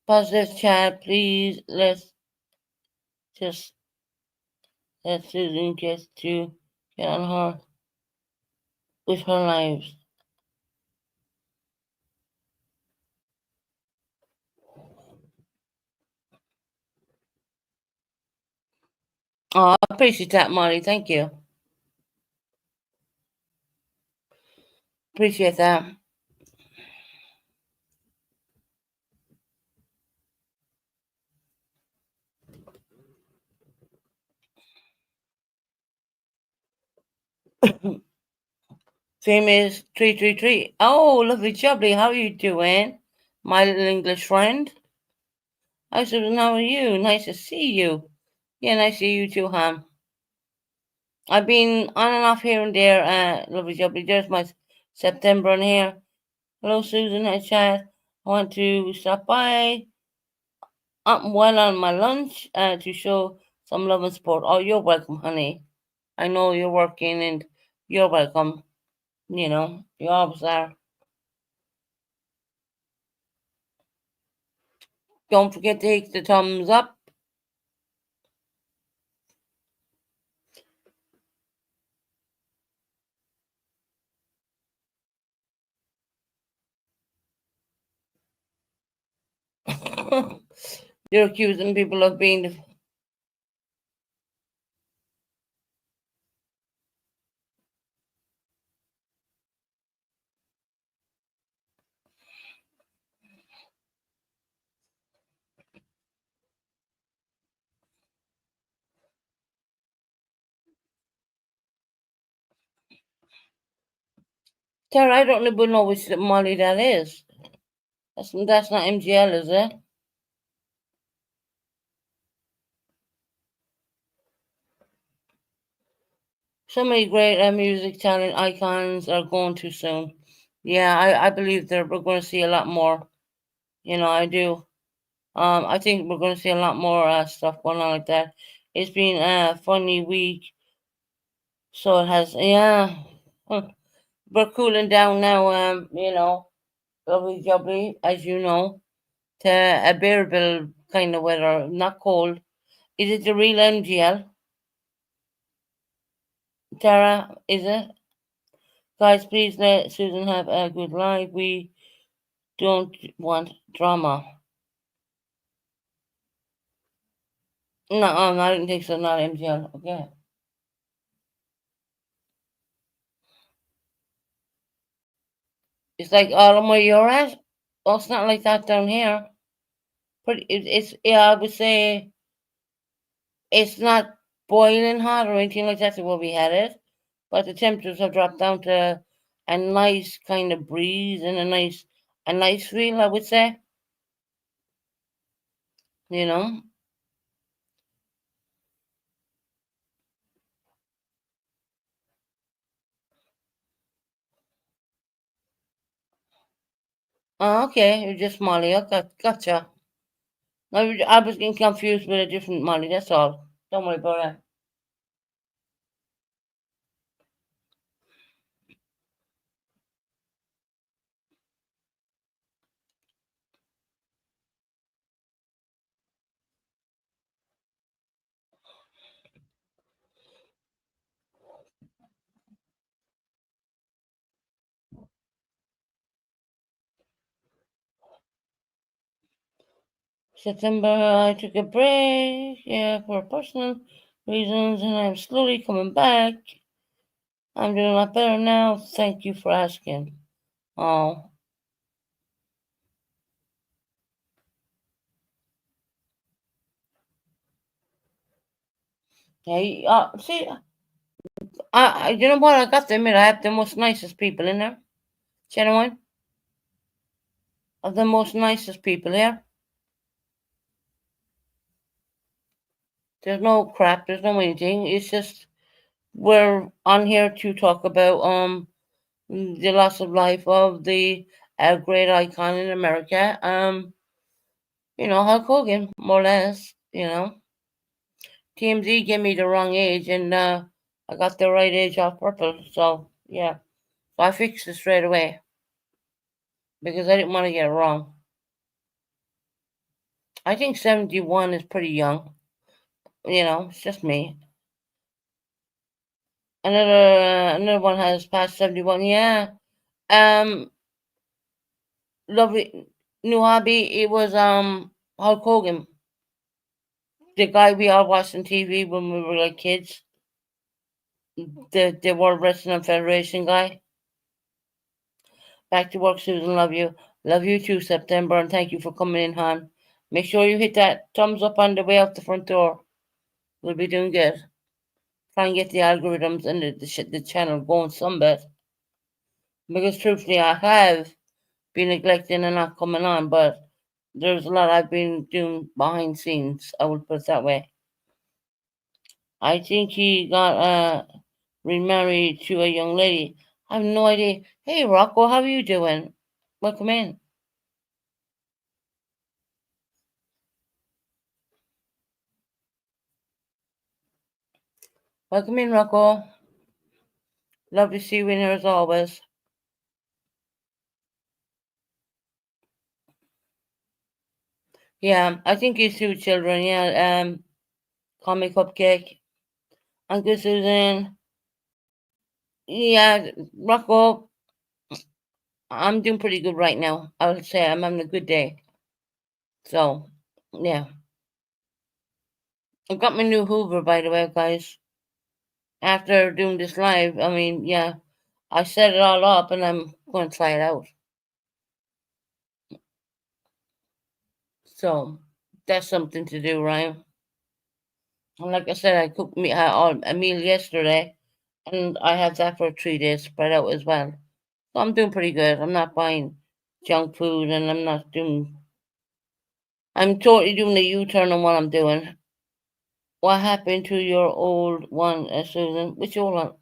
Positive chat, please. Let's just let Susan get to get on her with her lives. Oh, I appreciate that, Molly. Thank you. Appreciate that. Famous 333. Oh, lovely jubbly. How are you doing? My little English friend. Hi, Susan. How are you? Nice to see you. Yeah, nice to see you too, Ham. I've been on and off here and there. Lovely jubbly. There's my September on here. Hello, Susan. Hi, chat. I want to stop by while on my lunch to show some love and support. Oh, you're welcome, honey. I know you're working and you're welcome. You always are. Don't forget to hit the thumbs up. You're accusing people of being. Tara, I don't even know which Molly that is. That's not MGL, is it? So many great music talent icons are going too soon. Yeah, I believe we're going to see a lot more. I do. I think we're going to see a lot more stuff going on like that. It's been a funny week, so it has. Yeah, Huh. We're cooling down now. Lovely jubbly, as you know, to a bearable kind of weather, not cold. Is it the real MGL? Tara, is it? Guys, please let Susan have a good life. We don't want drama. No, I don't think so. Not MGL. Okay. It's like autumn where you're at. Well, it's not like that down here. It's yeah. I would say it's not boiling hot or anything like that. Where we had it, but the temperatures have dropped down to a nice kind of breeze and a nice feel. I would say. You know. Oh, okay. You're just Molly. Okay, gotcha. I was getting confused with a different Molly. That's all. Don't worry about that. September, I took a break, yeah, for personal reasons, and I'm slowly coming back. I'm doing a lot better now. Thank you for asking. Oh, hey, see, you know what? I got to admit, I have the most nicest people in there. Genuine, of the most nicest people here. There's no crap. There's no anything. It's just we're on here to talk about the loss of life of the great icon in America. Hulk Hogan, more or less. TMZ gave me the wrong age, and I got the right age off purpose. So yeah, so I fixed it straight away because I didn't want to get it wrong. I think 71 is pretty young. It's just me. Another one has passed 71. Yeah. Um, lovely new hobby. It was Hulk Hogan, the guy we all watched on TV when we were like kids. The World Wrestling Federation guy. Back to work, Susan. Love you. Love you too, September, and thank you for coming in, hon. Make sure you hit that thumbs up on the way out the front door. We'll be doing good. Try and get the algorithms and the channel going some bit. Because truthfully, I have been neglecting and not coming on, but there's a lot I've been doing behind scenes. I would put it that way. I think he got remarried to a young lady. I have no idea. Hey, Rocco, how are you doing? Welcome in. Welcome in, Rocco. Love to see you in here as always. Yeah, I think he's two children. Yeah, call me Cupcake. Uncle Susan. Yeah, Rocco, I'm doing pretty good right now. I would say I'm having a good day. So, yeah. I got my new Hoover, by the way, guys. After doing this live, I mean, yeah, I set it all up and I'm going to try it out. So, that's something to do, right? And like I said, I cooked me a meal yesterday and I had that for 3 days spread out as well. So I'm doing pretty good. I'm not buying junk food and I'm totally doing a U-turn on what I'm doing. What happened to your old one, Susan? Which old one?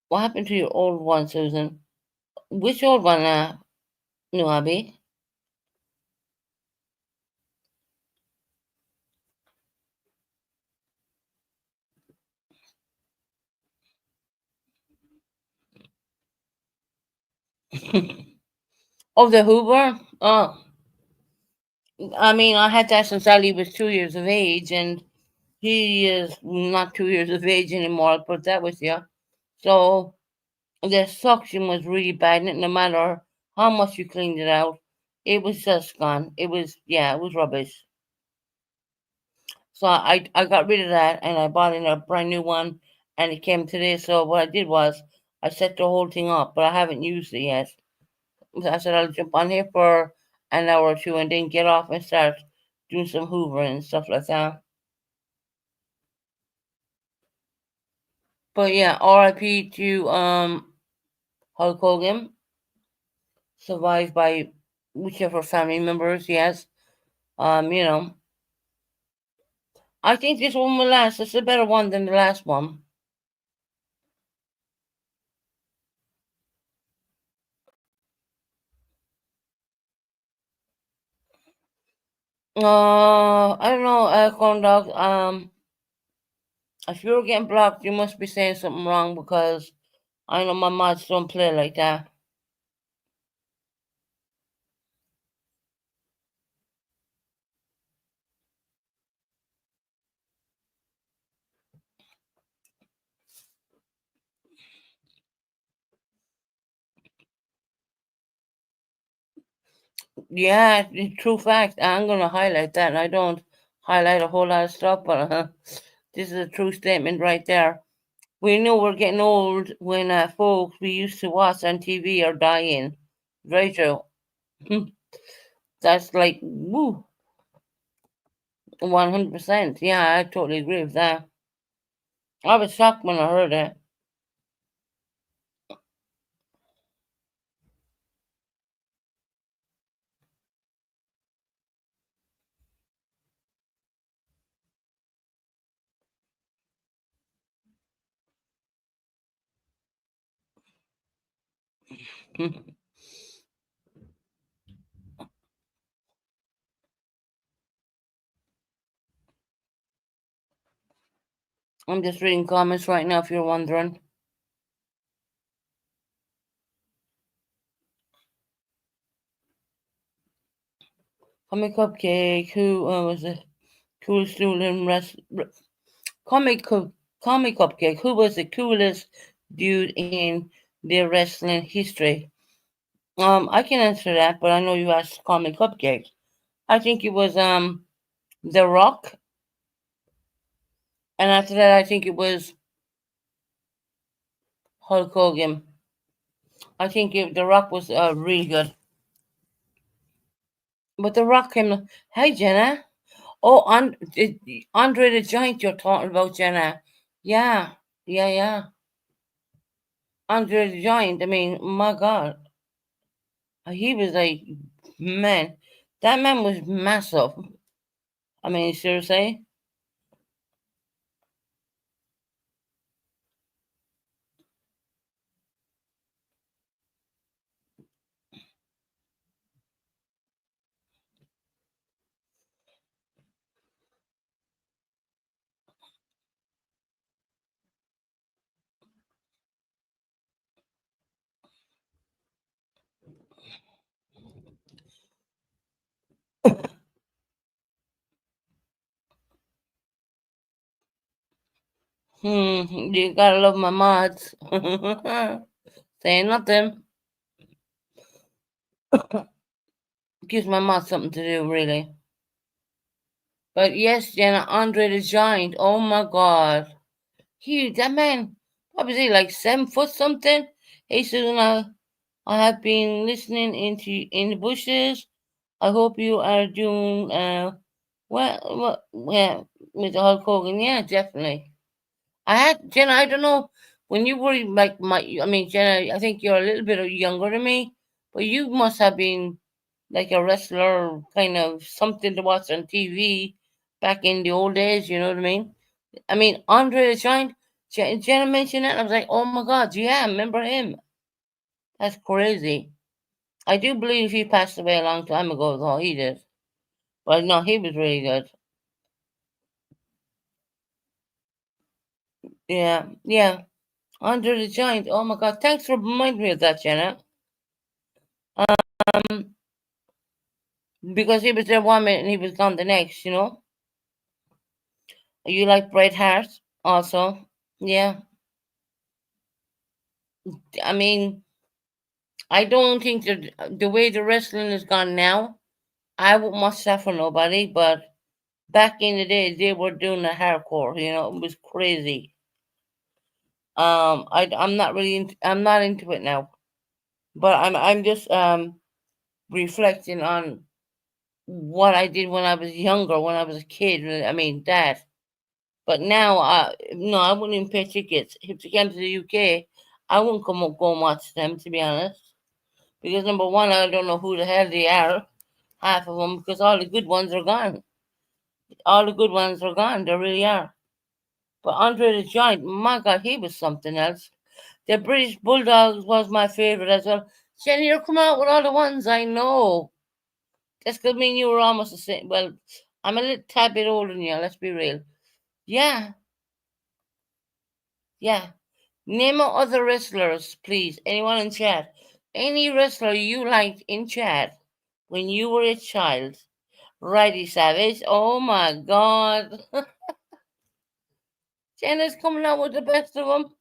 What happened to your old one, Susan? Which old one, New Abby? Oh, the Hoover? Oh, I mean, I had that since Ali was 2 years of age, and he is not 2 years of age anymore. I'll put that with you. So the suction was really bad, and no matter how much you cleaned it out, it was just gone. Yeah, it was rubbish. So I got rid of that, and I bought in a brand new one, and it came today. So what I did was I set the whole thing up, but I haven't used it yet. So I said I'll jump on here for an hour or two, and then get off and start doing some hoovering and stuff like that. But yeah, R.I.P. to Hulk Hogan, survived by whichever family members. Yes, you know, I think this one will last. It's a better one than the last one. I don't know, corn dog. If you're getting blocked, you must be saying something wrong because I know my mods don't play like that. Yeah, true fact. I'm gonna highlight that. I don't highlight a whole lot of stuff, but this is a true statement right there. We know we're getting old when folks we used to watch on TV are dying. Very true. That's like woo, 100%. Yeah, I totally agree with that. I was shocked when I heard it. I'm just reading comments right now. If you're wondering, comic cupcake. Who was the coolest dude in comic Cup- comic cupcake? Who was the coolest dude in their wrestling history? I can answer that, but I know you asked comic cupcake. I think it was The Rock, and after that, I think it was Hulk Hogan. The Rock was really good, but The Rock came. Hey Jenna, oh Andre the Giant, you're talking about Jenna? Yeah, yeah. Andre the Giant. I mean, my God, he was like man. That man was massive. I mean, seriously. You gotta love my mods. Saying nothing gives my mods something to do, really. But yes, Jenna, Andre the Giant. Oh my God, huge. That man, what was he like 7 foot something? Hey Susan, I have been listening into in the bushes. I hope you are doing well with the Hulk Hogan. Yeah, definitely. I had Jenna. I don't know when you were like my. I mean, Jenna. I think you're a little bit younger than me, but you must have been like a wrestler, kind of something to watch on TV back in the old days. You know what I mean? I mean, Andre the Giant. Jenna mentioned that. And I was like, oh my God, yeah, I remember him. That's crazy. I do believe he passed away a long time ago, though he did. But no, he was really good. Yeah. Andre the Giant. Oh my God, thanks for reminding me of that, Jenna. Um, because he was there 1 minute and he was gone the next. You like Bret Hart also? Yeah. I mean, I don't think that the way the wrestling is gone now, I wouldn't watch that for nobody. But back in the day, they were doing the hardcore. It was crazy. I'm not really. I'm not into it now. But I'm just reflecting on what I did when I was younger, when I was a kid. I mean, that. But now, no, I wouldn't even pay tickets. If they came to the UK, I wouldn't go and watch them, to be honest. Because number one, I don't know who the hell they are, half of them, because all the good ones are gone. All the good ones are gone. They really are. But Andre the Giant, my God, he was something else. The British Bulldogs was my favorite as well. Jenny, you're coming out with all the ones I know. That's because me and you were almost the same. Well, I'm a little tad bit older than you, let's be real. Yeah, yeah. Name other wrestlers, please. Anyone in chat? Any wrestler you liked in chat when you were a child? Righty Savage. Oh my God. Jenna's coming out with the best of them.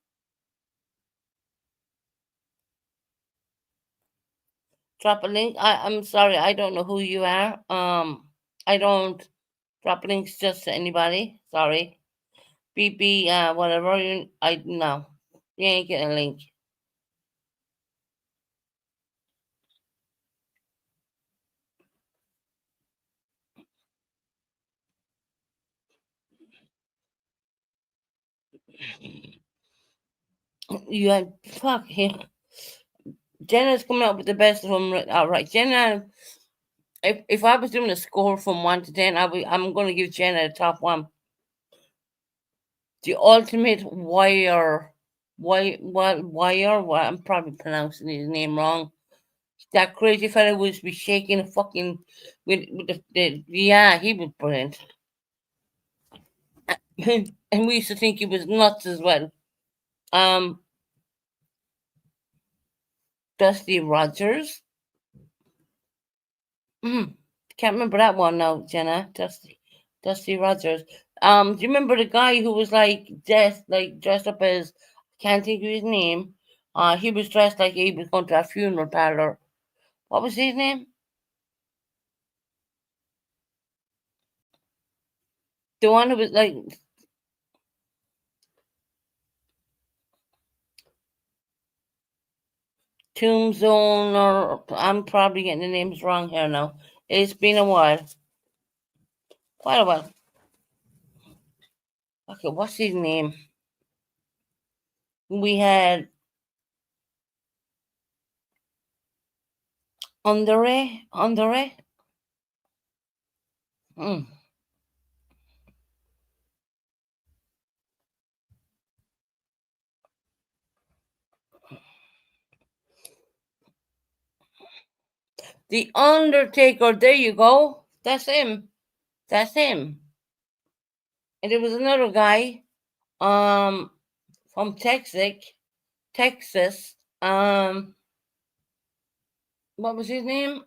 Drop a link. I'm sorry, I don't know who you are. I don't drop links just to anybody. Sorry. BP, whatever. I no. You ain't getting a link. You had fuck him. Jenna's coming up with the best of them. All right, Jenna. If I was doing a score from 1 to 10, I'm going to give Jenna the top one. The ultimate warrior. Wire? Well, I'm probably pronouncing his name wrong. That crazy fella was be shaking a fucking with the yeah, he was brilliant. And we used to think he was nuts as well. Um, Dusty Rogers. Mm, can't remember that one now, Jenna. Dusty Rogers. Do you remember the guy who was dressed up as, can't think of his name. He was dressed like he was going to a funeral parlor. What was his name? The one who was like Tombstone, or I'm probably getting the names wrong here now. It's been a while. Quite a while. Okay, what's his name? We had Andere. Mm. The Undertaker. There you go. That's him. That's him. And there was another guy, um, from Texas. Texas. What was his name?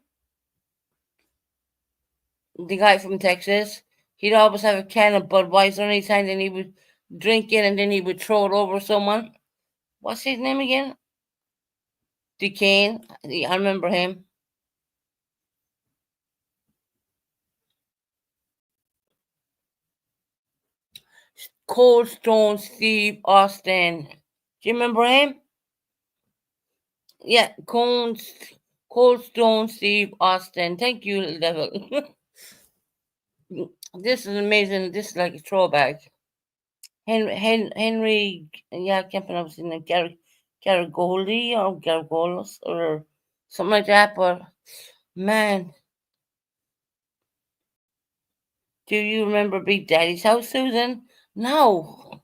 The guy from Texas. He'd always have a can of Budweiser anytime, and he would drink it, and then he would throw it over someone. What's his name again? Duquesne. I remember him. Cold Stone Steve Austin. Do you remember him? Yeah, Cold Stone Steve Austin. Thank you, little devil. This is amazing. This is like a throwback. Henry, yeah, I can't pronounce his name. Garagoli or Gargolos or something like that. But man, do you remember Big Daddy's house, Susan? No,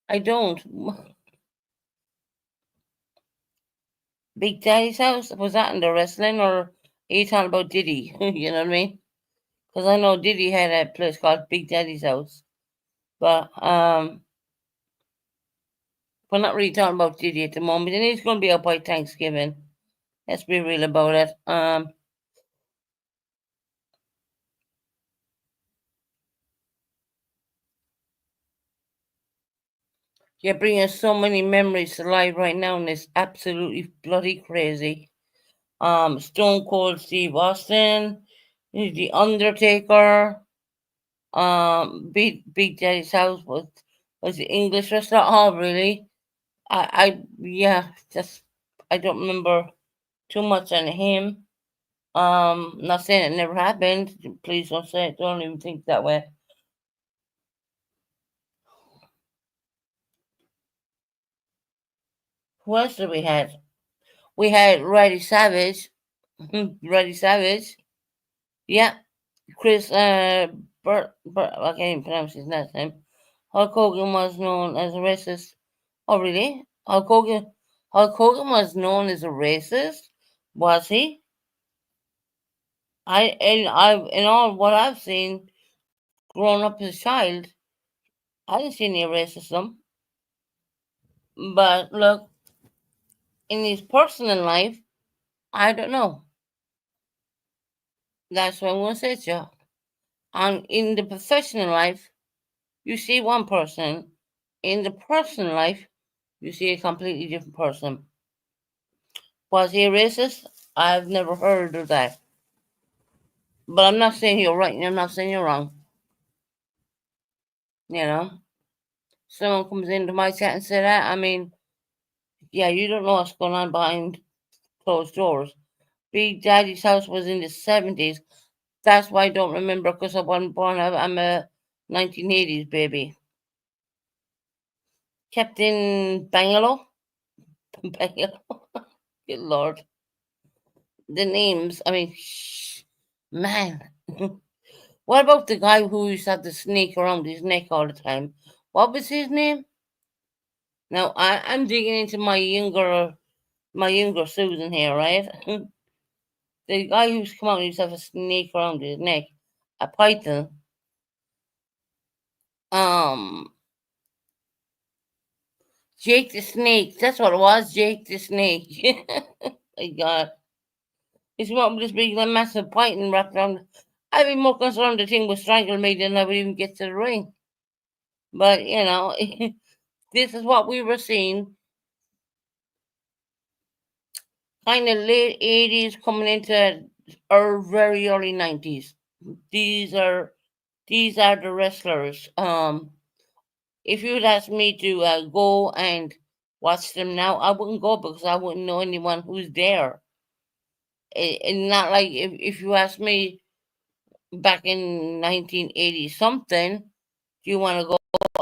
I don't. Big Daddy's house, was that in the wrestling, or are you talking about Diddy? You know what I mean? Because I know Diddy had a place called Big Daddy's house, but we're not really talking about Diddy at the moment, and he's going to be up by Thanksgiving. Let's be real about it. You're bringing so many memories to life right now, and it's absolutely bloody crazy. Stone Cold Steve Austin, The Undertaker, Big Daddy's house was the English restaurant. Oh, really? Yeah, just I don't remember too much on him. Not saying it never happened. Please don't say it. Don't even think that way. Who else did we have? We had Reddy Savage. Reddy Savage. Yeah, Chris. I can't even pronounce his last name. Hulk Hogan was known as a racist. Oh, really? Hulk Hogan was known as a racist. Was he? In all what I've seen, growing up as a child, I didn't see any racism. But look, in his personal life, I don't know. That's what I'm going to say to you. And in the professional life, you see one person. In the personal life, you see a completely different person. Was he a racist? I've never heard of that. But I'm not saying you're right and I'm not saying you're wrong. You know? Someone comes into my chat and say that, I mean, yeah, you don't know what's going on behind closed doors. Big Daddy's house was in the 70s. That's why I don't remember because I wasn't born. I'm a 1980s baby. Captain Bangalow? Bangalow? Good Lord. The names, I mean, man. What about the guy who used to have the snake around his neck all the time? What was his name? Now I'm digging into my younger Susan here, right? The guy who's come out used to have a snake around his neck, a python. Um, Jake the Snake. That's what it was, Jake the Snake. My God, he's what with this big, massive python wrapped around. I'd be more concerned the thing would strangle me than I would even get to the ring. But this is what we were seeing, kind of late 80s coming into our very early 90s. These are these are the wrestlers. If you'd ask me to go and watch them now, I wouldn't go because I wouldn't know anyone who's there. And not like if you ask me back in 1980 something, do you want to go?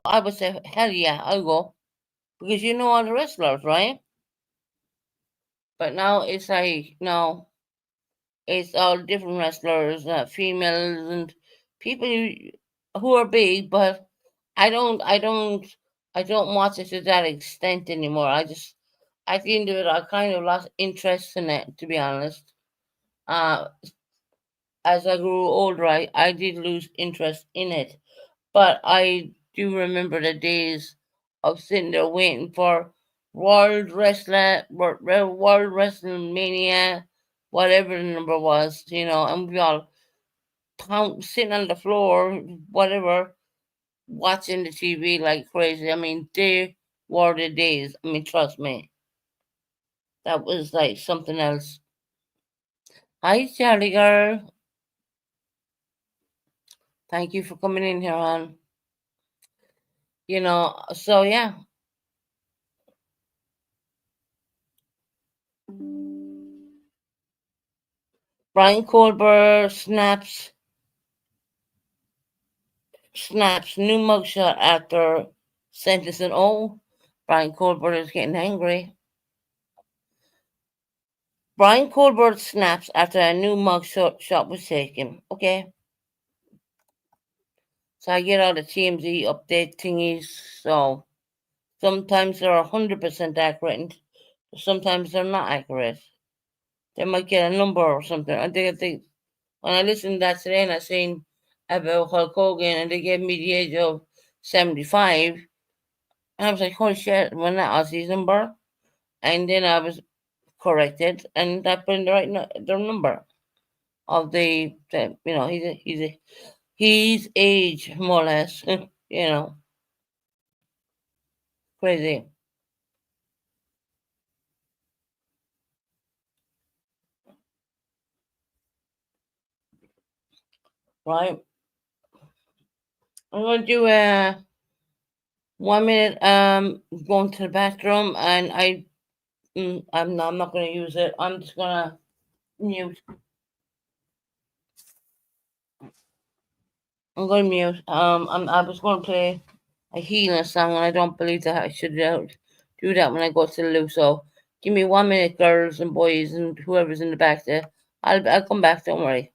I would say, hell yeah, I'll go because you know all the wrestlers, right? But now it's like, no, it's all different wrestlers, females and people who are big, but I don't, I don't, I don't watch it to that extent anymore. At the end of it, I kind of lost interest in it, to be honest. Uh, as I grew older, I did lose interest in it, but I do remember the days of sitting there waiting for World Wrestling Mania, whatever the number was, and we all sitting on the floor, whatever, watching the TV like crazy. I mean, they were the days. I mean, trust me, that was like something else. Hi, Charlie girl. Thank you for coming in here, on. So yeah, Brian Colbert snaps new mugshot after sentencing. Oh, Brian Colbert is getting angry. Brian Colbert snaps after a new mugshot was taken. Okay, so I get all the TMZ update thingies. So sometimes they're 100% accurate, and sometimes they're not accurate. They might get a number or something. I think when I listened to that today and I seen about Hulk Hogan and they gave me the age of 75, and I was like, holy shit, when that Aussie's number? And then I was corrected and I put in the right the number of he's age more or less, crazy, right? I'm gonna do a 1 minute going to the bathroom and I'm not gonna use it. I'm just gonna mute. I'm going to mute. I was going to play a healing song, and I don't believe that I should do that when I go to the loo. So give me 1 minute, girls and boys, and whoever's in the back there. I'll come back. Don't worry.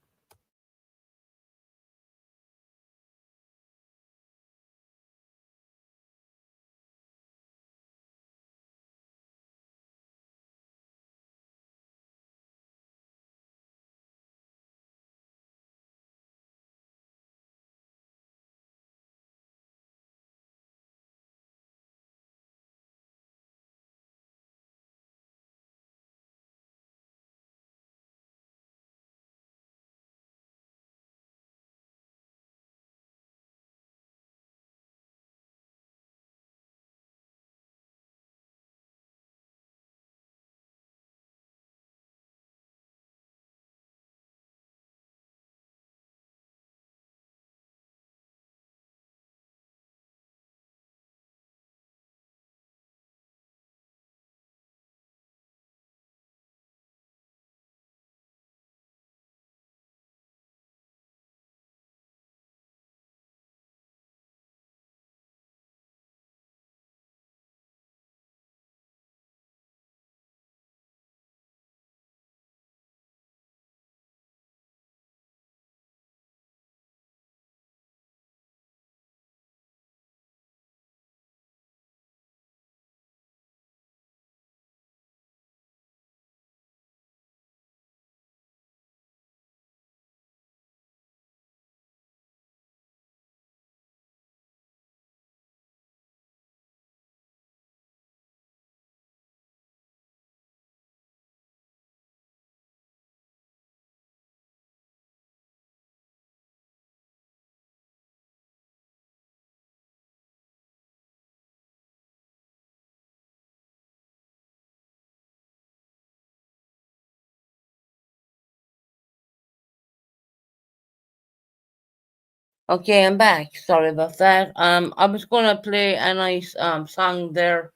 Okay, I'm back. Sorry about that. I was gonna play a nice song there,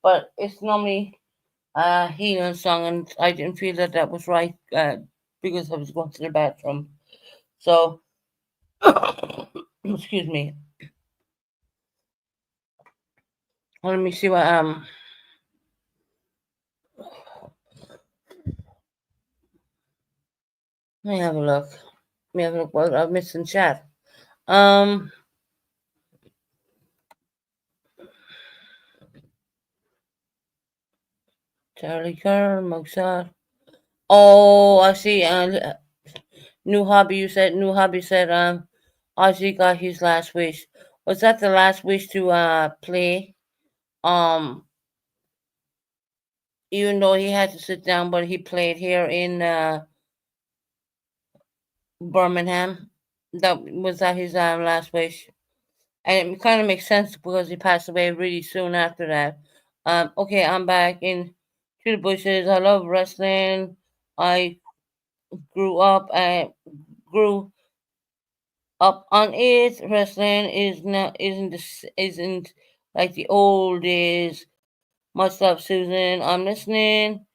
but it's normally a healing song, and I didn't feel that that was right because I was going to the bathroom. So, excuse me. Let me see what let me have a look. Let me have a look what I've missed in chat. Um, Charlie Kerr, Mugshot. Oh, I see. New hobby. You said new hobby said Ozzy got his last wish. Was that the last wish to play? Um, even though he had to sit down, but he played here in Birmingham. That his last wish, and it kind of makes sense because he passed away really soon after that. Okay, I'm back in to the bushes. I love wrestling. I grew up. I grew up on it. Wrestling is not isn't like the old days. Much love, Susan. I'm listening.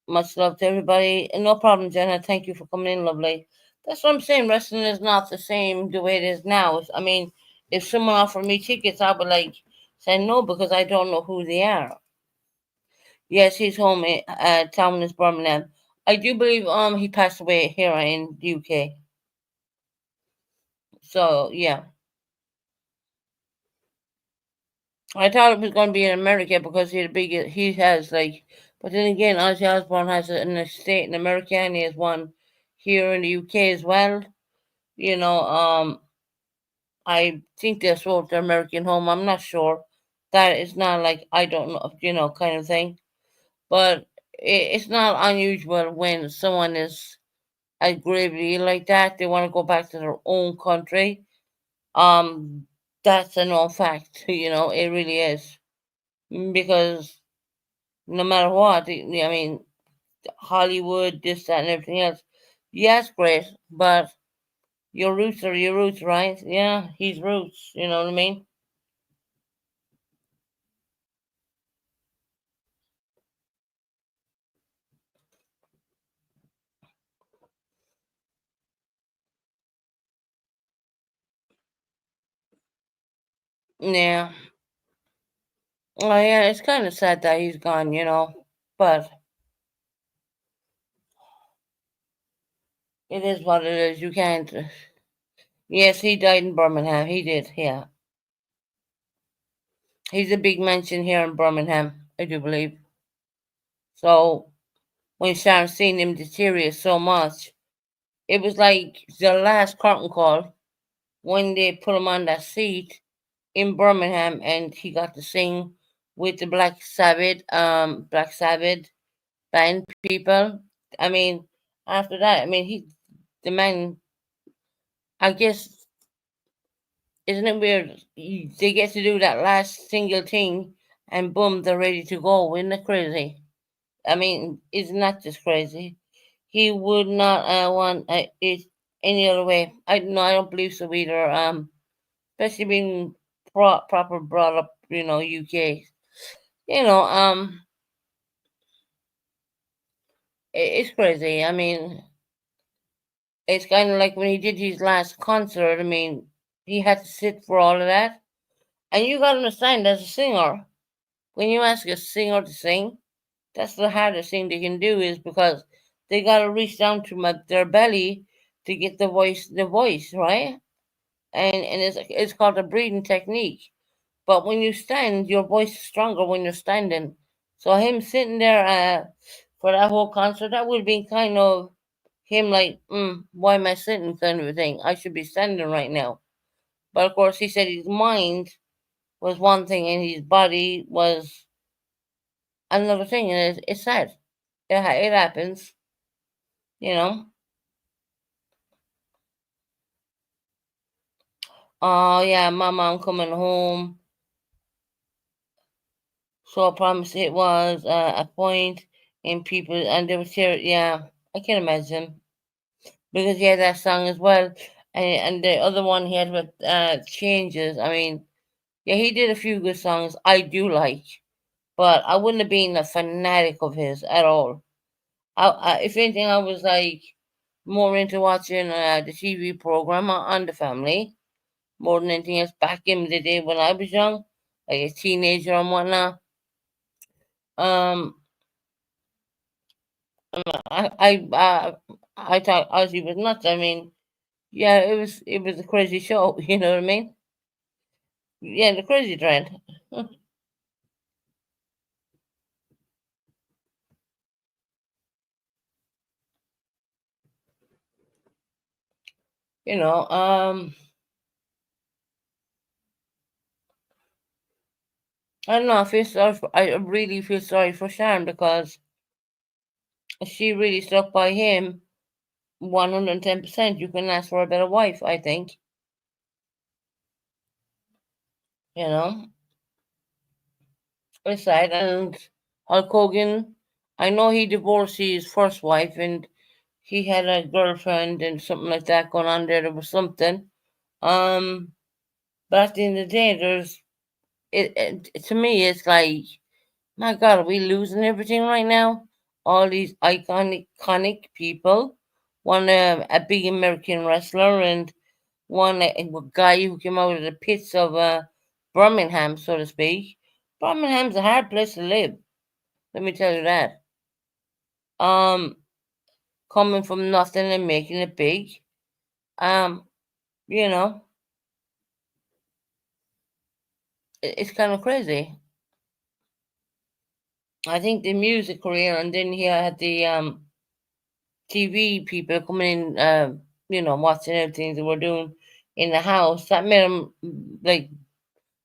Much love to everybody. And no problem, Jenna. Thank you for coming in, lovely. That's what I'm saying. Wrestling is not the same the way it is now. I mean, if someone offered me tickets, I would like say no because I don't know who they are. Yes, he's home in town is Birmingham. I do believe he passed away here in the UK. So yeah. I thought it was going to be in America because he has like, but then again, Ozzy Osbourne has an estate in America and he has one here in the UK as well. You know, I think they sold their American home. I'm not sure. That is not like I don't know, kind of thing. But it's not unusual when someone is at gravely like that. They want to go back to their own country. Um, that's a known fact. It really is because no matter what, I mean, Hollywood, this, that, and everything else. Yes, great, but your roots are your roots, right? Yeah, he's roots. You know what I mean? Yeah. Oh, yeah, it's kind of sad that he's gone, but it is what it is. You can't. Yes, he died in Birmingham. He did, yeah. He's a big mention here in Birmingham, I do believe. So when Sharon seen him deteriorate so much, it was like the last curtain call when they put him on that seat in Birmingham and he got to sing with the Black Sabbath band people. I mean, after that, I mean, the man, I guess, isn't it weird? They get to do that last single thing and boom, they're ready to go. Isn't it crazy? I mean, isn't that just crazy? He would not want it any other way. I no, I don't believe so either. Especially being proper brought up, UK. You know, it's crazy. I mean, it's kind of like when he did his last concert. I mean, he had to sit for all of that, and you got to understand, as a singer, when you ask a singer to sing, that's the hardest thing they can do is because they got to reach down to their belly to get the voice right, and it's called a breathing technique. But when you stand, your voice is stronger when you're standing. So him sitting there for that whole concert, that would have been kind of him like, why am I sitting kind of a thing? I should be standing right now. But of course, he said his mind was one thing and his body was another thing, and it's sad. It happens, you know. Oh yeah, Mama, I'm coming home. So I promise it was a point in people, and they were here. Yeah, I can imagine because he had that song as well. and the other one he had with changes. I mean, yeah, he did a few good songs I do like, but I wouldn't have been a fanatic of his at all. If anything, I was like more into watching the TV program on the family more than anything else back in the day when I was young, like a teenager and whatnot. Um, I I uh, I thought Ozzy was nuts. I mean, yeah, it was a crazy show. You know what I mean? Yeah, the crazy trend. you know, I don't know. I really feel sorry for Sharon because she really stuck by him 110%. You can ask for a better wife, I think. You know, it's sad. And Hulk Hogan, I know he divorced his first wife and he had a girlfriend and something like that going on there. There was something. Um, but at the end of the day, to me, it's like, my God, are we losing everything right now? All these iconic people. One, a big American wrestler, and one a guy who came out of the pits of Birmingham, so to speak. Birmingham's a hard place to live. Let me tell you that. Um, coming from nothing and making it big. Um, you know, it's kind of crazy. I think the music career, and then he had the TV people coming in, watching everything they were doing in the house. That made him like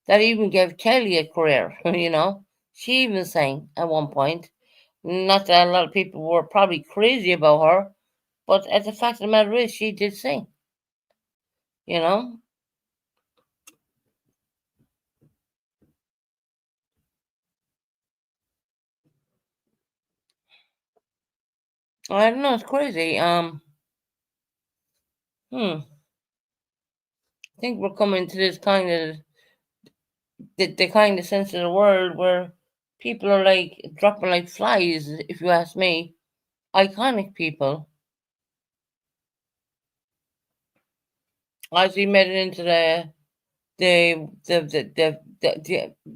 that. Even gave Kelly a career. She even sang at one point. Not that a lot of people were probably crazy about her, but as the fact of the matter is, she did sing. You know, I don't know. It's crazy. I think we're coming to this kind of the kind of sense of the world where people are like dropping like flies. If you ask me, iconic people. As we made it into the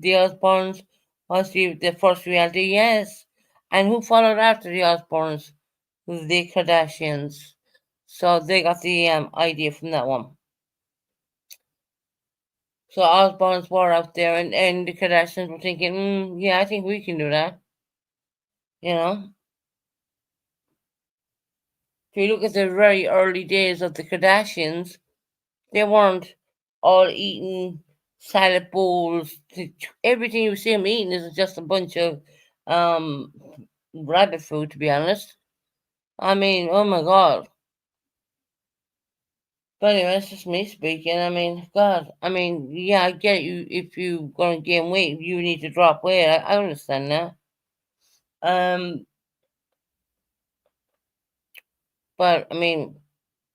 Osbournes was the first reality, yes. And who followed after the Osbournes? The Kardashians. So they got the idea from that one. So Osbournes were out there, and the Kardashians were thinking, yeah, I think we can do that. You know, if you look at the very early days of the Kardashians, they weren't all eating salad bowls. Everything you see them eating is just a bunch of um, rabbit food, to be honest. I mean, oh my God. But anyway, that's just me speaking. I mean, God, I mean, yeah, I get you. If you're going to gain weight, you need to drop weight. I understand that. Um, but I mean,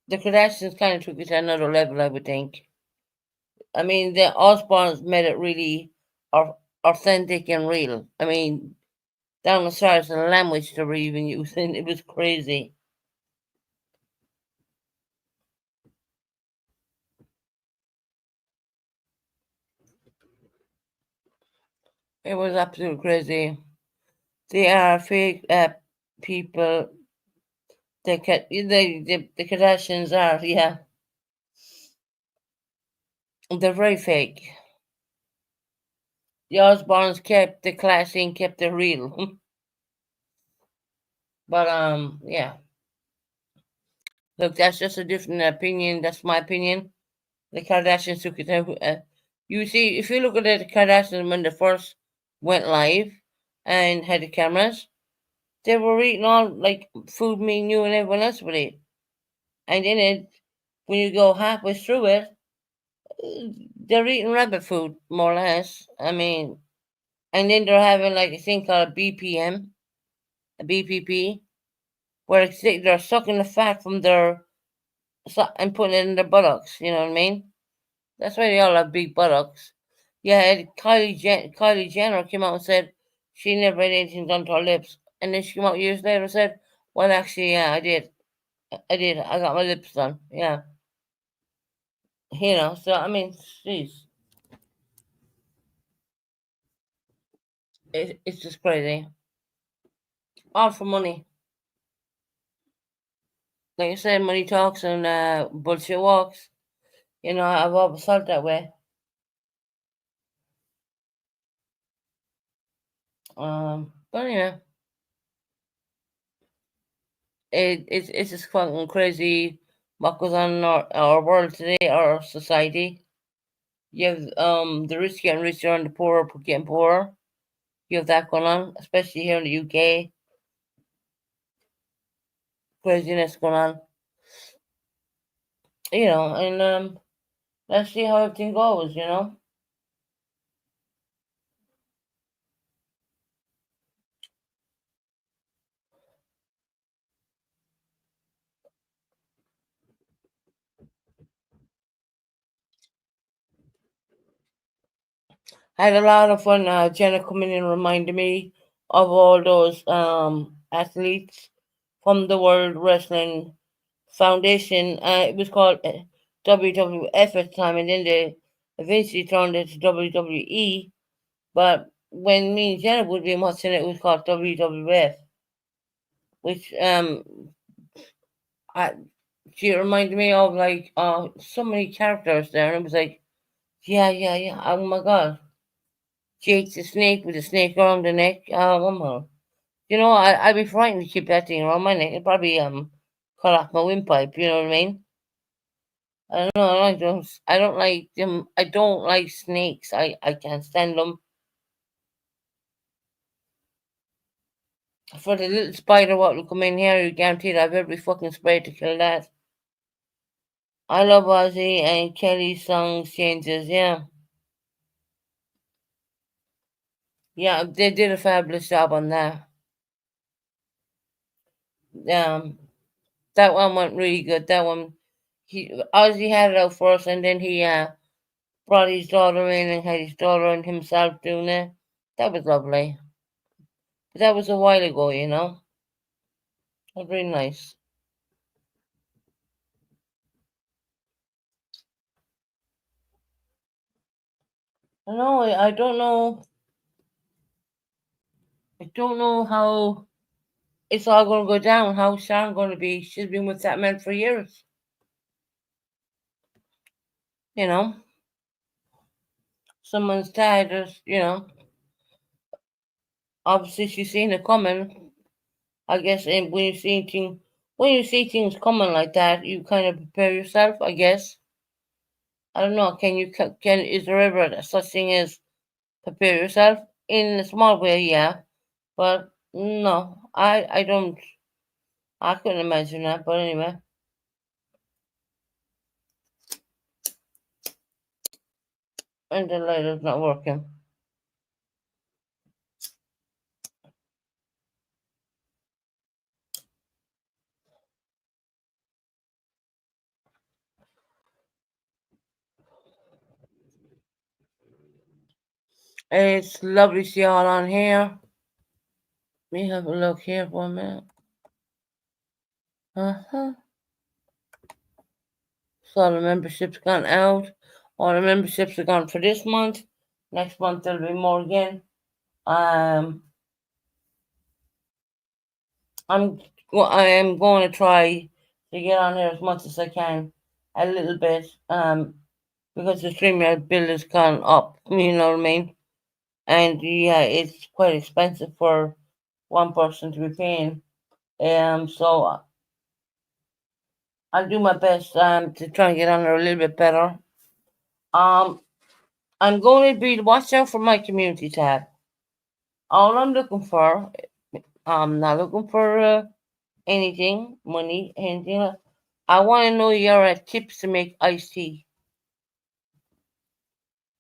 the Kardashians kind of took it to another level, I would think. I mean, the Osbournes made it really authentic and real. I mean, down as far as the language they were even using, it was crazy. It was absolutely crazy. They are fake people. The Kardashians are, yeah, they're very fake. The Osbournes kept the classy and kept it real. But yeah. Look, that's just a different opinion. That's my opinion. The Kardashians took it. You see, if you look at the Kardashians when they first went live and had the cameras, they were eating all like food me and you and everyone else would eat. And then when you go halfway through it, they're eating rabbit food more or less. I mean, and then they're having like a thing called a BPM, a BPP, where they're sucking the fat from their and putting it in their buttocks. You know what I mean? That's why they all have big buttocks. Yeah, Kylie Jenner came out and said she never had anything done to her lips, and then she came out years later and said, "Well, actually, yeah, I did. I did. I got my lips done. Yeah, you know." So I mean, jeez, it's just crazy. All for money. Like I said, money talks and bullshit walks. You know, I've always felt that way. But anyway, it's just fucking crazy what goes on in our world today, our society. You have the rich getting richer and the poor getting poorer. You have that going on, especially here in the UK. Craziness going on, you know. And let's see how everything goes. You know, I had a lot of fun. Jenna coming in reminded me of all those athletes from the World Wrestling Foundation. It was called WWF at the time, and then they eventually turned it to WWE. But when me and Jenna would be watching it, it was called WWF, which I, she reminded me of like so many characters there, and it was like, yeah, yeah, yeah. Oh my god, Jake the Snake with the snake around the neck. Come on, you know, I'd be frightened to keep that thing around my neck. It'd probably cut off my windpipe. You know what I mean? I don't know. I don't like them. I don't like snakes. I can't stand them. For the little spider what will come in here, you guaranteed I've every fucking spray to kill that. I love Ozzy and Kelly's songs changes. Yeah, yeah, they did a fabulous job on that. Um, that one went really good. That one, Ozzy had it out first, and then he brought his daughter in and had his daughter and himself doing it. That was lovely. But that was a while ago, you know. That was really nice. I know. I don't know. I don't know how it's all going to go down. How Sharon going to be? She's been with that man for years. You know, someone's died. You know, obviously she's seen it coming. I guess, and when you see things coming like that, you kind of prepare yourself. I guess. I don't know. Can is there ever such thing as prepare yourself in a small way? Yeah, but no, I don't. I couldn't imagine that. But anyway, and the light not working. It's lovely to see you all on here. Let me have a look here for a minute. Uh-huh. So all the memberships gone out. All the memberships are gone for this month. Next month there'll be more again. Um, I am going to try to get on there as much as I can, a little bit. Because the StreamYard bill has gone up. You know what I mean? And yeah, it's quite expensive for one person to be paying. So I'll do my best to try and get on there a little bit better. Um, I'm going to be watch out for my community tab. All I'm looking for, I'm not looking for anything, money, anything. I want to know your tips to make iced tea.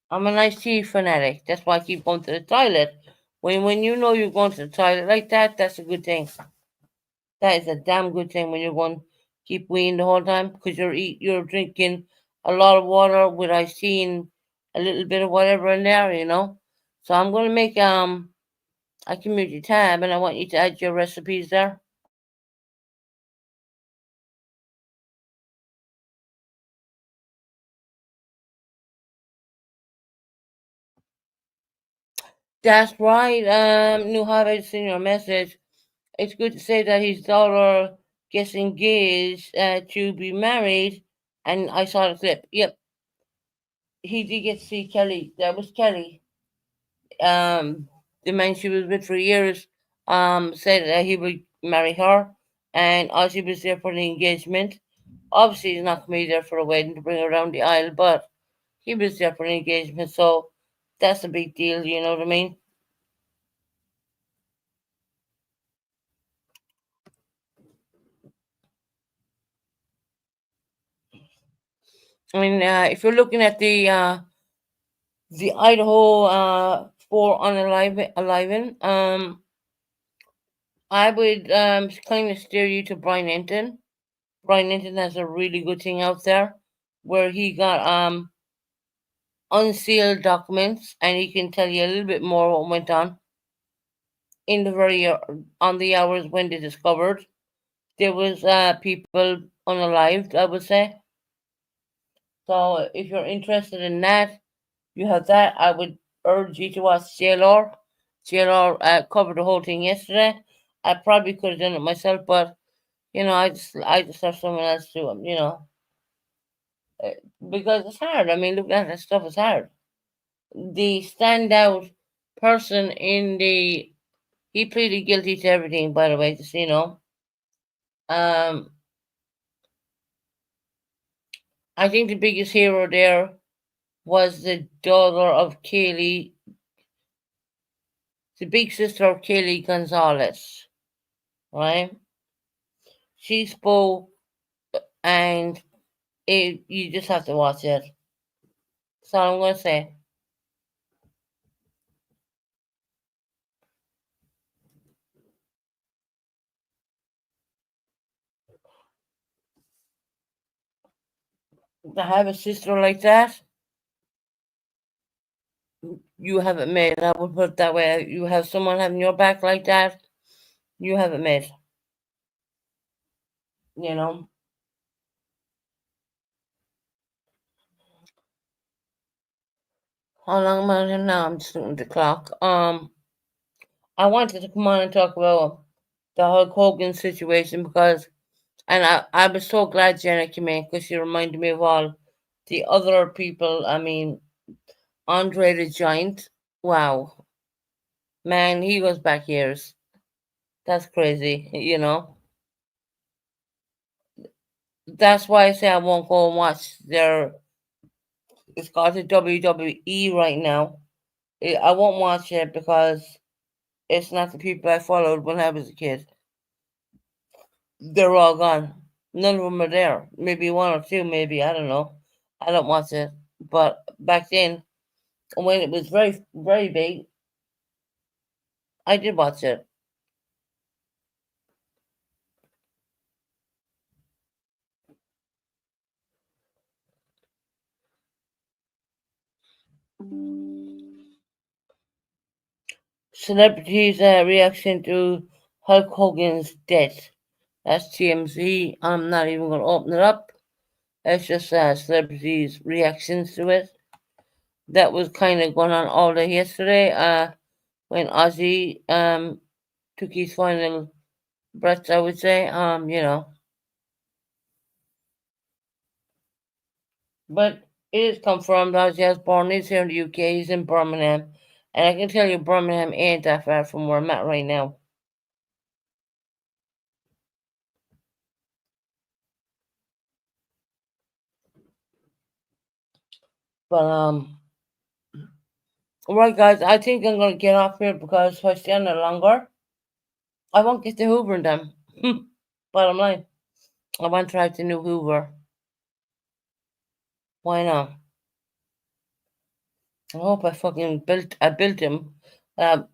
I'm an iced tea fanatic. That's why I keep going to the toilet. When you know you're going to the toilet like that, that's a good thing. That is a damn good thing when you're going keep weeing the whole time because you're drinking a lot of water with iced tea and a little bit of whatever in there. So I'm gonna make a community tab, and I want you to add your recipes there. That's right. New I've seen your message. It's good to say that his daughter gets engaged to be married, and I saw the clip. Yep, he did get to see Kelly. That was Kelly. Um, the man she was with for years said that he would marry her, and Ozzy was there for the engagement. Obviously, he's not going to be there for a wedding to bring her around the aisle, but he was there for the engagement, so that's a big deal. You know what I mean? I mean, if you're looking at the Idaho 4 unalive, I would kind of steer you to Brian Enton. Brian Enton has a really good thing out there where he got unsealed documents, and he can tell you a little bit more what went on in the on the hours when they discovered there was people unalived, I would say. So if you're interested in that, you have that. I would urge you to watch JLR. JLR covered the whole thing yesterday. I probably could have done it myself, but I just have someone else do them. Uh, because it's hard. I mean, look at that stuff is hard. The standout person in the he pleaded guilty to everything. By the way, just so you know. Um, I think the biggest hero there was the daughter of Kaylee, the big sister of Kaylee Gonzalez, right? She spoke, and you just have to watch it. That's all I'm gonna say. To have a sister like that, you have it made. I would put it that way. You have someone having your back like that, you have it made. You know. How long am I on here now? I'm just looking at the clock. I wanted to come on and talk about the Hulk Hogan situation because, and I was so glad Jenna came in because she reminded me of all the other people. I mean, Andre the Giant. Wow, man, he goes back years. That's crazy. That's why I say I won't go and watch their. It's called the WWE right now. I won't watch it because it's not the people I followed when I was a kid. They're all gone. None of them are there. Maybe one or two, maybe. I don't know. I don't watch it. But back then, when it was very, very big, I did watch it. Celebrities' reaction to Hulk Hogan's death. That's TMZ. I'm not even going to open it up. It's just celebrities' reactions to it. That was kind of going on all day yesterday when Ozzy took his final breaths, I would say. But it is confirmed Ozzy Osbourne is here in the UK. He's in Birmingham. And I can tell you, Birmingham ain't that far from where I'm at right now. But, right, guys, I think I'm going to get off here because if I stay on it longer, I won't get to hoovering them. Bottom line, I want to try the new Hoover. Why not? I hope I built him. Um,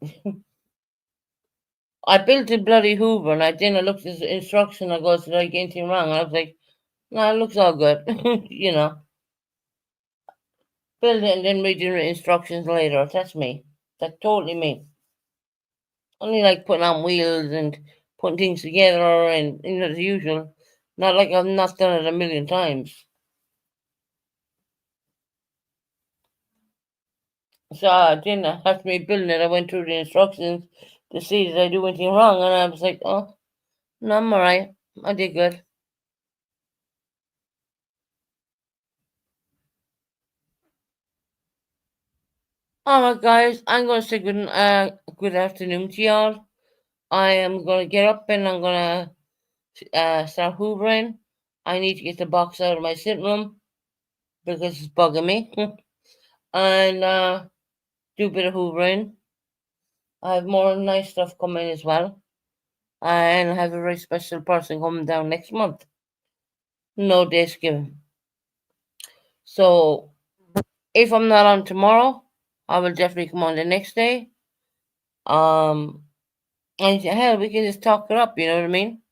I built a bloody Hoover and I didn't look at the instruction. I goes, did I get anything wrong? And I was like, no, it looks all good. You know, build it and then read the instructions later. That's me. That's totally me. Only like putting on wheels and putting things together and the usual. Not like I've not done it a million times. So I didn't have to be building it. I went through the instructions to see did I do anything wrong, and I was like, oh, no, I'm alright. I did good. Alright, guys, I'm gonna say good afternoon to y'all. I am gonna get up and I'm gonna start hoovering. I need to get the box out of my sitting room because it's bugging me, and do a bit of hoovering. I have more nice stuff coming as well, and I have a very special person coming down next month. No dates given. So if I'm not on tomorrow, I will definitely come on the next day. Um, and hell, we can just talk it up. You know what I mean?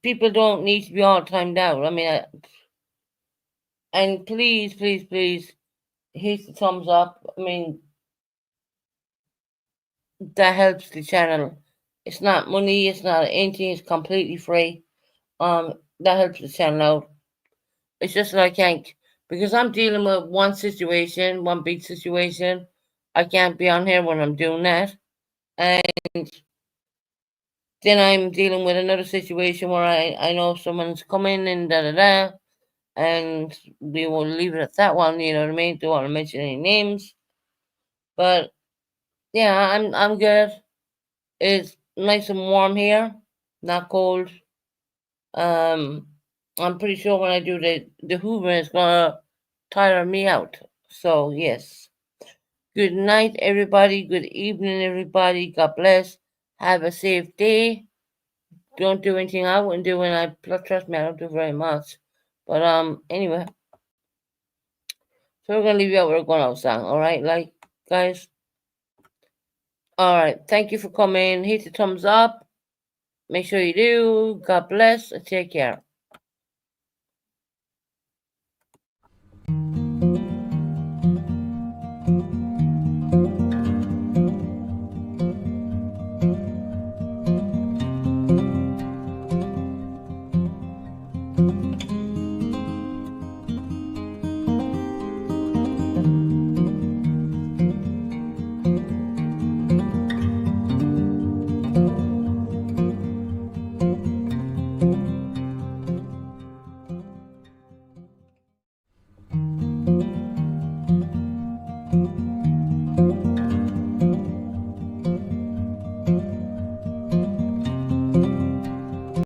People don't need to be all timed out. I mean, and please, please, please, hit the thumbs up. I mean, that helps the channel. It's not money. It's not anything. It's completely free. That helps the channel out. It's just that I can't because I'm dealing with one situation, one big situation. I can't be on here when I'm doing that, and then I'm dealing with another situation where I know someone's coming and da da da, and we will leave it at that one. You know what I mean? Don't want to mention any names, but yeah, I'm good. It's nice and warm here, not cold. Um, I'm pretty sure when I do the Hoover, it's gonna tire me out. So yes. Good night, everybody. Good evening, everybody. God bless. Have a safe day. Don't do anything I wouldn't do when I trust me. I don't do very much. But anyway, so we're gonna leave you out with a going out song. All right, like guys. All right. Thank you for coming. Hit the thumbs up. Make sure you do. God bless. Take care.